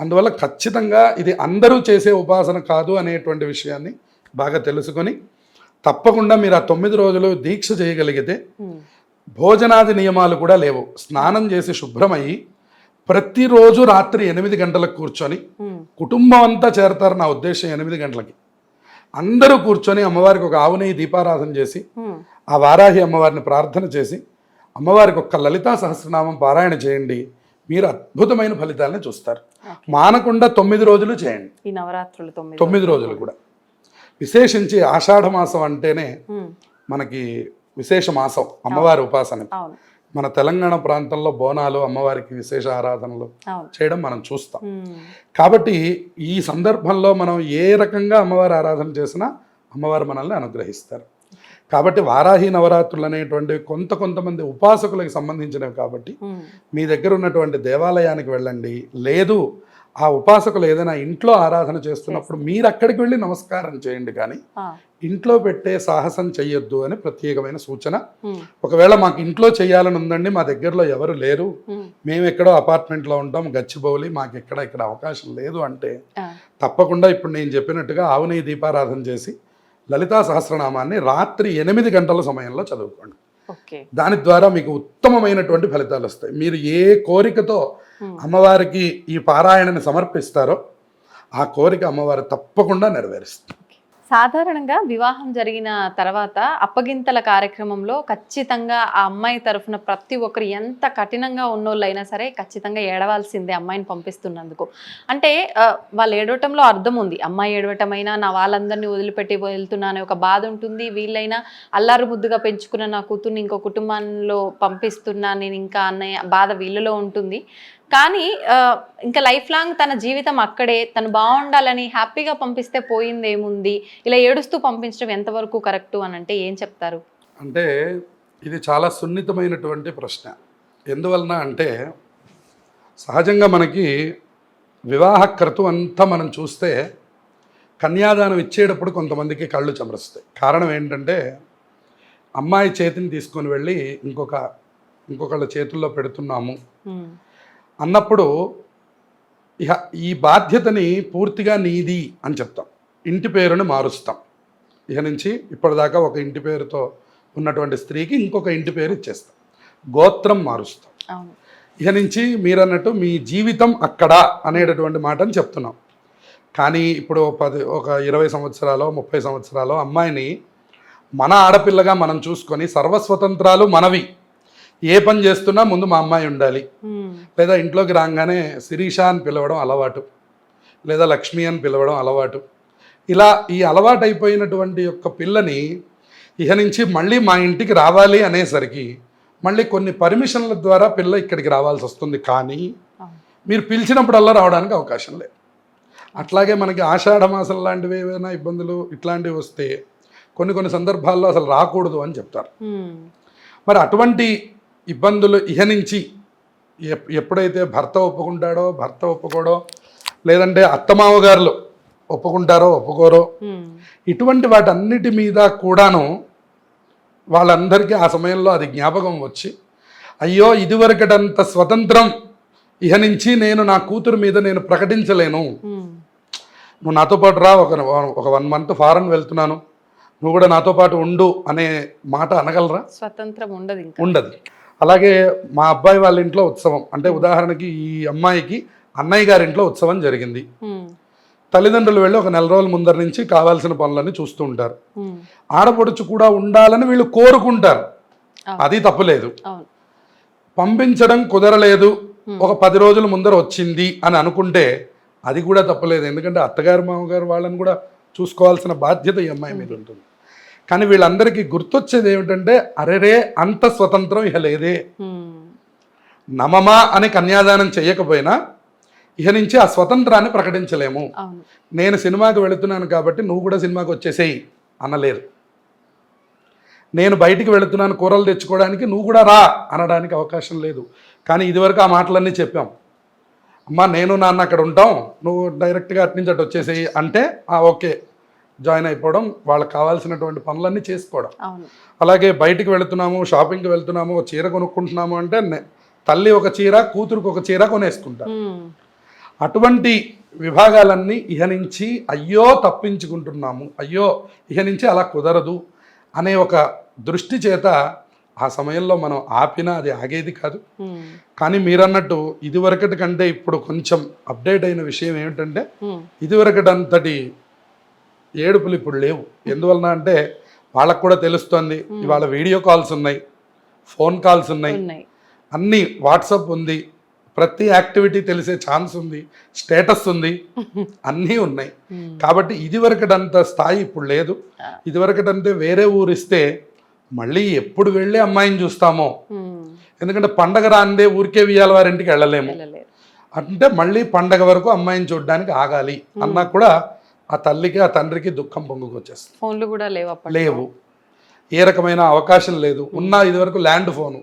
Speaker 3: అందువల్ల ఖచ్చితంగా ఇది అందరూ చేసే ఉపాసన కాదు అనేటువంటి విషయాన్ని బాగా తెలుసుకొని తప్పకుండా మీరు ఆ 9 రోజులు దీక్ష చేయగలిగితే భోజనాది నియమాలు కూడా లేవు. స్నానం చేసి శుభ్రమయ్యి ప్రతిరోజు రాత్రి 8 గంటలకు కూర్చొని కుటుంబం అంతా చేరతారు. నా ఉద్దేశం 8 గంటలకి అందరూ కూర్చొని అమ్మవారికి ఒక ఆవు నెయ్యి దీపారాధన చేసి ఆ వారాహి అమ్మవారిని ప్రార్థన చేసి అమ్మవారికి ఒక్క లలితా సహస్రనామం పారాయణ చేయండి. మీరు అద్భుతమైన ఫలితాలను చూస్తారు. మానకుండా 9 రోజులు చేయండి.
Speaker 2: ఈ నవరాత్రులు
Speaker 3: 9 రోజులు కూడా. విశేషించి ఆషాఢ మాసం అంటేనే మనకి విశేష మాసం అమ్మవారి ఉపాసన.
Speaker 2: అవును.
Speaker 3: మన తెలంగాణ ప్రాంతంలో బోనాలు అమ్మవారికి విశేష ఆరాధనలు
Speaker 2: అవును.
Speaker 3: చేయడం మనం చూస్తాం. కాబట్టి ఈ సందర్భంలో మనం ఏ రకంగా అమ్మవారి ఆరాధన చేసినా అమ్మవారు మనల్ని అనుగ్రహిస్తారు. కాబట్టి వారాహి నవరాత్రులు అనేటువంటివి కొంతమంది ఉపాసకులకు సంబంధించినవి. కాబట్టి మీ దగ్గర ఉన్నటువంటి దేవాలయానికి వెళ్ళండి, లేదు ఆ ఉపాసకులు ఏదైనా ఇంట్లో ఆరాధన చేస్తున్నప్పుడు మీరు అక్కడికి వెళ్ళి నమస్కారం చేయండి, కానీ ఇంట్లో పెట్టే సాహసం చెయ్యొద్దు అని ప్రత్యేకమైన సూచన. ఒకవేళ మాకు ఇంట్లో చేయాలని ఉందండి, మా దగ్గరలో ఎవరు లేరు, మేము ఎక్కడో అపార్ట్మెంట్లో ఉంటాం, గచ్చిబౌలి, మాకు ఇక్కడ అవకాశం లేదు అంటే తప్పకుండా ఇప్పుడు నేను చెప్పినట్టుగా ఆవు నెయ్యి దీపారాధన చేసి లలితా సహస్రనామాన్ని రాత్రి 8 గంటల సమయంలో చదువుకోండి. దాని ద్వారా మీకు ఉత్తమమైనటువంటి ఫలితాలు వస్తాయి. మీరు ఏ కోరికతో అమ్మవారికి ఈ పారాయణని సమర్పిస్తారో ఆ కోరిక అమ్మవారు తప్పకుండా నెరవేరుస్తుంది.
Speaker 2: సాధారణంగా వివాహం జరిగిన తర్వాత అప్పగింతల కార్యక్రమంలో ఖచ్చితంగా ఆ అమ్మాయి తరఫున ప్రతి ఒక్కరు ఎంత కఠినంగా ఉన్నోళ్ళైనా సరే ఖచ్చితంగా ఏడవాల్సిందే అమ్మాయిని పంపిస్తున్నందుకు. అంటే వాళ్ళు ఏడవటంలో అర్థం ఉంది, అమ్మాయి ఏడవటమైనా నా వాళ్ళందరినీ వదిలిపెట్టి వెళ్తున్నా అనే ఒక బాధ ఉంటుంది. వీళ్ళైనా అల్లారు ముద్దుగా పెంచుకున్న నా కూతుర్ని ఇంకో కుటుంబంలో పంపిస్తున్నా నేను ఇంకా అనే బాధ వీళ్ళలో ఉంటుంది. కానీ ఇంకా లైఫ్ లాంగ్ తన జీవితం అక్కడే తను బాగుండాలని హ్యాపీగా పంపిస్తే పోయిందేముంది, ఇలా ఏడుస్తూ పంపించడం ఎంతవరకు కరెక్టు అని అంటే ఏం చెప్తారు?
Speaker 3: అంటే ఇది చాలా సున్నితమైనటువంటి ప్రశ్న. ఎందువలన అంటే సహజంగా మనకి వివాహ క్రతువు అంతా మనం చూస్తే కన్యాదానం ఇచ్చేటప్పుడు కొంతమందికి కళ్ళు చెమరుస్తాయి. కారణం ఏంటంటే అమ్మాయి చేతిని తీసుకొని వెళ్ళి ఇంకొకళ్ళ చేతుల్లో పెడుతున్నాము అన్నప్పుడు ఇక ఈ బాధ్యతని పూర్తిగా నీది అని చెప్తాం. ఇంటి పేరుని మారుస్తాం. ఇక నుంచి ఇప్పటిదాకా ఒక ఇంటి పేరుతో ఉన్నటువంటి స్త్రీకి ఇంకొక ఇంటి పేరు ఇచ్చేస్తాం, గోత్రం మారుస్తాం. ఇక నుంచి మీరన్నట్టు మీ జీవితం అక్కడ అనేటటువంటి మాటని చెప్తున్నాం. కానీ ఇప్పుడు ఒక 20 సంవత్సరాలు 30 సంవత్సరాలు అమ్మాయిని మన ఆడపిల్లగా మనం చూసుకొని సర్వస్వతంత్రాలు మనవి, ఏ పని చేస్తున్నా ముందు మా అమ్మాయి ఉండాలి, లేదా ఇంట్లోకి రాగానే శిరీష అని పిలవడం అలవాటు, లేదా లక్ష్మి అని పిలవడం అలవాటు. ఇలా ఈ అలవాటు అయిపోయినటువంటి యొక్క పిల్లని ఇక నుంచి మళ్ళీ మా ఇంటికి రావాలి అనేసరికి మళ్ళీ కొన్ని పర్మిషన్ల ద్వారా పిల్ల ఇక్కడికి రావాల్సి వస్తుంది. కానీ మీరు పిలిచినప్పుడల్లా రావడానికి అవకాశం లేదు. అట్లాగే మనకి ఆషాఢ మాసం లాంటివి ఏవైనా ఇబ్బందులు ఇట్లాంటివి వస్తే కొన్ని సందర్భాల్లో అసలు రాకూడదు అని చెప్తారు. మరి అటువంటి ఇబ్బందులు ఇహ నుంచి ఎప్పుడైతే భర్త ఒప్పుకోడో, లేదంటే అత్తమావగారులు ఒప్పుకుంటారో ఒప్పుకోరో, ఇటువంటి వాటన్నిటి మీద కూడాను వాళ్ళందరికీ ఆ సమయంలో అది జ్ఞాపకం వచ్చి, అయ్యో ఇదివరకటంత స్వతంత్రం ఇహ నుంచి నేను నా కూతురు మీద నేను ప్రకటించలేను, నువ్వు నాతో పాటు రా, ఒక 1 మంత్ ఫారెన్ వెళ్తున్నాను, నువ్వు కూడా నాతో పాటు ఉండు అనే మాట అనగలరా?
Speaker 2: స్వతంత్రం
Speaker 3: ఉండదు. అలాగే మా అబ్బాయి వాళ్ళ ఇంట్లో ఉత్సవం అంటే ఉదాహరణకి ఈ అమ్మాయికి అన్నయ్య గారి ఇంట్లో ఉత్సవం జరిగింది. తల్లిదండ్రులు వెళ్ళి ఒక 4 రోజుల ముందర నుంచి కావాల్సిన పనులన్నీ చూస్తూ ఉంటారు. ఆడపడుచు కూడా ఉండాలని వీళ్ళు కోరుకుంటారు, అది తప్పులేదు. పంపించడం కుదరలేదు, ఒక 10 రోజుల ముందర వచ్చింది అని అనుకుంటే అది కూడా తప్పులేదు. ఎందుకంటే అత్తగారు మామగారు వాళ్ళని కూడా చూసుకోవాల్సిన బాధ్యత ఈ అమ్మాయి మీద ఉంటుంది. కానీ వీళ్ళందరికీ గుర్తొచ్చేది ఏమిటంటే, అరెరే అంత స్వతంత్రం ఇహ లేదే, నమమా అని కన్యాదానం చేయకపోయినా ఇహ నుంచి ఆ స్వతంత్రాన్ని ప్రకటించలేము. నేను సినిమాకి వెళుతున్నాను కాబట్టి నువ్వు కూడా సినిమాకి వచ్చేసేయి అనలేరు. నేను బయటికి వెళుతున్నాను కూరలు తెచ్చుకోవడానికి, నువ్వు కూడా రా అనడానికి అవకాశం లేదు. కానీ ఇదివరకు ఆ మాటలన్నీ చెప్పాం. అమ్మా నేను నాన్న అక్కడ ఉంటాం, నువ్వు డైరెక్ట్గా అటు నుంచి అటు వచ్చేసేయి అంటే ఓకే జాయిన్ అయిపోవడం, వాళ్ళకి కావాల్సినటువంటి పనులన్నీ చేసుకోవడం. అలాగే బయటికి వెళుతున్నాము, షాపింగ్కి వెళ్తున్నాము, చీర కొనుక్కుంటున్నాము అంటే తల్లి ఒక చీర, కూతురుకు ఒక చీర కొనేసుకుంటారు. అటువంటి విభాగాలన్నీ ఇహ నుంచి అయ్యో తప్పించుకుంటున్నాము, అయ్యో ఇహ నుంచి అలా కుదరదు అనే ఒక దృష్టి చేత ఆ సమయంలో మనం ఆపినా అది ఆగేది కాదు. కానీ మీరన్నట్టు ఇదివరకటి కంటే ఇప్పుడు కొంచెం అప్డేట్ అయిన విషయం ఏమిటంటే, ఇదివరకటంతటి ఏడుపులు ఇప్పుడు లేవు. ఎందువలన అంటే వాళ్ళకు కూడా తెలుస్తుంది, ఇవాళ వీడియో కాల్స్ ఉన్నాయి, ఫోన్ కాల్స్ ఉన్నాయి, అన్నీ వాట్సాప్ ఉంది, ప్రతి యాక్టివిటీ తెలిసే ఛాన్స్ ఉంది, స్టేటస్ ఉంది, అన్నీ ఉన్నాయి. కాబట్టి ఇదివరకటంత స్థాయి ఇప్పుడు లేదు. ఇదివరకటంటే వేరే ఊరిస్తే మళ్ళీ ఎప్పుడు వెళ్ళి అమ్మాయిని చూస్తామో,
Speaker 2: ఉమ్.
Speaker 3: ఎందుకంటే పండగ రాందే ఊరికే వియ్యాల వారింటికి వెళ్ళలేము.
Speaker 2: వెళ్ళలేరు.
Speaker 3: అంటే మళ్ళీ పండగ వరకు అమ్మాయిని చూడడానికి ఆగాలి అన్నా కూడా ఆ తల్లికి ఆ తండ్రికి దుఃఖం పొంగుకొచ్చేస్తుంది.
Speaker 2: ఫోన్లు కూడా లేవు అప్పట్లో.
Speaker 3: లేవు, ఏ రకమైన అవకాశం లేదు. ఉన్నా ఇదివరకు ల్యాండ్ ఫోను,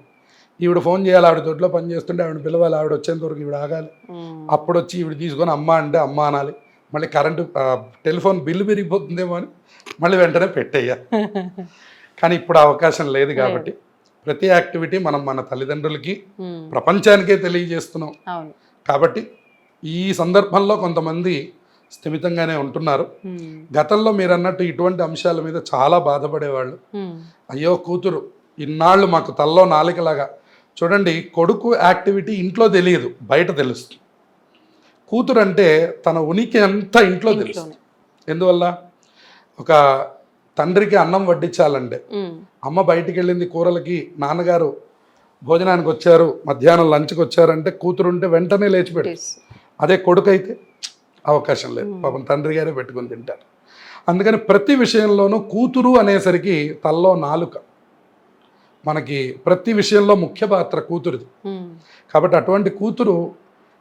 Speaker 3: ఈవిడ ఫోన్ చేయాలి, ఆవిడ దొడ్లో పని చేస్తుంటే ఆవిడ పిలవాలి, ఆవిడ వచ్చేంత వరకు ఈవిడ ఆగాలి.
Speaker 2: ఉమ్.
Speaker 3: అప్పుడు వచ్చి ఈవిడ తీసుకొని అమ్మ అంటే అమ్మ అనాలి. మళ్ళీ కరెంటు టెలిఫోన్ బిల్లు పెరిగిపోతుందేమో అని మళ్ళీ వెంటనే పెట్టేయాలి. కానీ ఇప్పుడు ఆ అవకాశం లేదు కాబట్టి ప్రతి యాక్టివిటీ మనం మన తల్లిదండ్రులకి
Speaker 2: ఉమ్.
Speaker 3: ప్రపంచానికే తెలియజేస్తున్నాం.
Speaker 2: అవును.
Speaker 3: కాబట్టి ఈ సందర్భంలో కొంతమంది స్థిమితంగానే ఉంటున్నారు.
Speaker 2: ఉమ్.
Speaker 3: గతంలో మీరు అన్నట్టు ఇటువంటి అంశాల మీద చాలా బాధపడేవాళ్ళు.
Speaker 2: ఉమ్.
Speaker 3: అయ్యో కూతురు ఇన్నాళ్ళు మాకు తల్లో నాలికలాగా. చూడండి, కొడుకు యాక్టివిటీ ఇంట్లో తెలియదు, బయట తెలుస్తుంది. కూతురు అంటే తన ఉనికి అంతా ఇంట్లో తెలుస్తుంది. ఎందువల్ల? ఒక తండ్రికి అన్నం వడ్డించాలంటే
Speaker 2: ఉమ్.
Speaker 3: అమ్మ బయటికి వెళ్ళింది కూరలకి, నాన్నగారు భోజనానికి వచ్చారు, మధ్యాహ్నం లంచ్కి వచ్చారంటే కూతురు ఉంటే వెంటనే లేచిపెడు. అదే కొడుకు అయితే అవకాశం లేదు, పాపం తండ్రి గారే పెట్టుకుని తింటారు. అందుకని ప్రతి విషయంలోనూ కూతురు అనేసరికి తల్లో నాలుక, మనకి ప్రతి విషయంలో ముఖ్య పాత్ర కూతురుది.
Speaker 2: ఉమ్.
Speaker 3: కాబట్టి అటువంటి కూతురు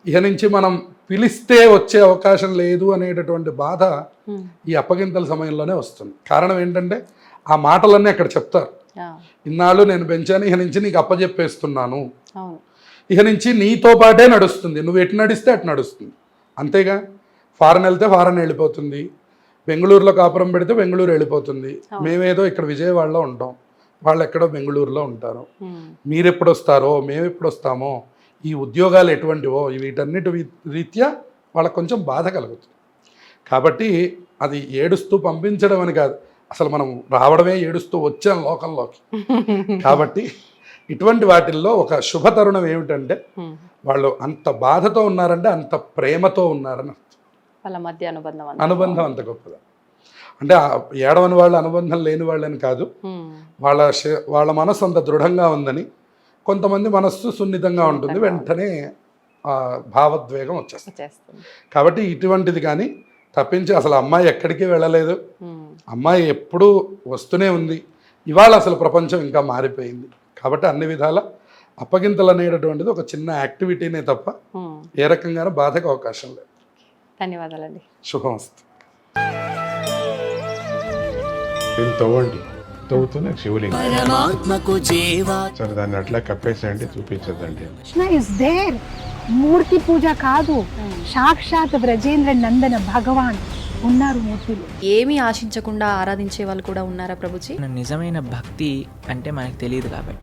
Speaker 3: ఇక నుంచి మనం పిలిస్తే వచ్చే అవకాశం లేదు అనేటటువంటి బాధ
Speaker 2: ఉమ్.
Speaker 3: ఈ అప్పగింతల సమయంలోనే వస్తుంది. కారణం ఏంటంటే ఆ మాటలన్నీ అక్కడ చెప్తారు.
Speaker 2: ఆ.
Speaker 3: ఇన్నాళ్ళు నేను పెంచాను, ఇక నుంచి నీకు అప్పచెప్పేస్తున్నాను,
Speaker 2: అవును.
Speaker 3: ఇక నుంచి నీతో పాటే నడుస్తుంది, నువ్వు ఎటు నడిస్తే అటు నడుస్తుంది. అంతేగా, ఫారెన్ వెళ్తే ఫారెన్ వెళ్ళిపోతుంది, బెంగళూరులో కాపురం పెడితే బెంగళూరు వెళ్ళిపోతుంది. మేమేదో ఇక్కడ విజయవాడలో ఉంటాం, వాళ్ళు ఎక్కడో బెంగళూరులో ఉంటారు.
Speaker 2: ఉమ్.
Speaker 3: మీరు ఎప్పుడు వస్తారో మేము ఎప్పుడు వస్తామో, ఈ ఉద్యోగాలు ఎటువంటివో, వీటన్నిటి రీత్యా వాళ్ళకు కొంచెం బాధ కలుగుతుంది. కాబట్టి అది ఏడుస్తూ పంపించడం అని కాదు, అసలు మనం రావడమే ఏడుస్తూ వచ్చాం లోకంలోకి. కాబట్టి ఇటువంటి వాటిల్లో ఒక శుభతరుణం ఏమిటంటే
Speaker 2: ఉమ్.
Speaker 3: వాళ్ళు అంత బాధతో ఉన్నారంటే అంత ప్రేమతో ఉన్నారని.
Speaker 2: వాళ్ళ మధ్య అనుబంధం
Speaker 3: అనుబంధం అంత గొప్పదా. అంటే ఏడవని వాళ్ళు అనుబంధం లేని వాళ్ళని కాదు, వాళ్ళ మనసు అంత దృఢంగా ఉందని. కొంతమంది మనస్సు సున్నితంగా ఉంటుంది, వెంటనే భావోద్వేగం వచ్చేస్తుంది. కాబట్టి ఇటువంటిది కానీ తప్పించి అసలు అమ్మాయి ఎక్కడికి వెళ్ళలేదు, అమ్మాయి ఎప్పుడూ వస్తూనే ఉంది. ఇవాళ అసలు ప్రపంచం ఇంకా మారిపోయింది. కాబట్టి అన్ని విధాల అప్పగింతలు అనేటటువంటిది ఒక చిన్న యాక్టివిటీనే తప్ప ఏ రకంగానూ బాధకు అవకాశం లేదు.
Speaker 2: ధన్యవాదాలండి.
Speaker 3: శుభమస్తు.
Speaker 4: దీన్ని తవ్వండి, తవ్వుతూనే శివలింగం.
Speaker 5: పరమాత్మకు జీవా
Speaker 4: సరే, దాన్ని అట్లా కప్పేసేయండి, చూపించదండి.
Speaker 6: Krishna is there. మూర్తి పూజ కాదు, సాక్షాత్ బ్రజేంద్ర నందన భగవాన్ ఉన్నారు మూర్తిలో.
Speaker 7: ఏమీ ఆశించకుండా ఆరాధించే వాళ్ళు కూడా ఉన్నారా ప్రభుజీ?
Speaker 5: నిజమైన భక్తి అంటే మనకు తెలియదు కాబట్టి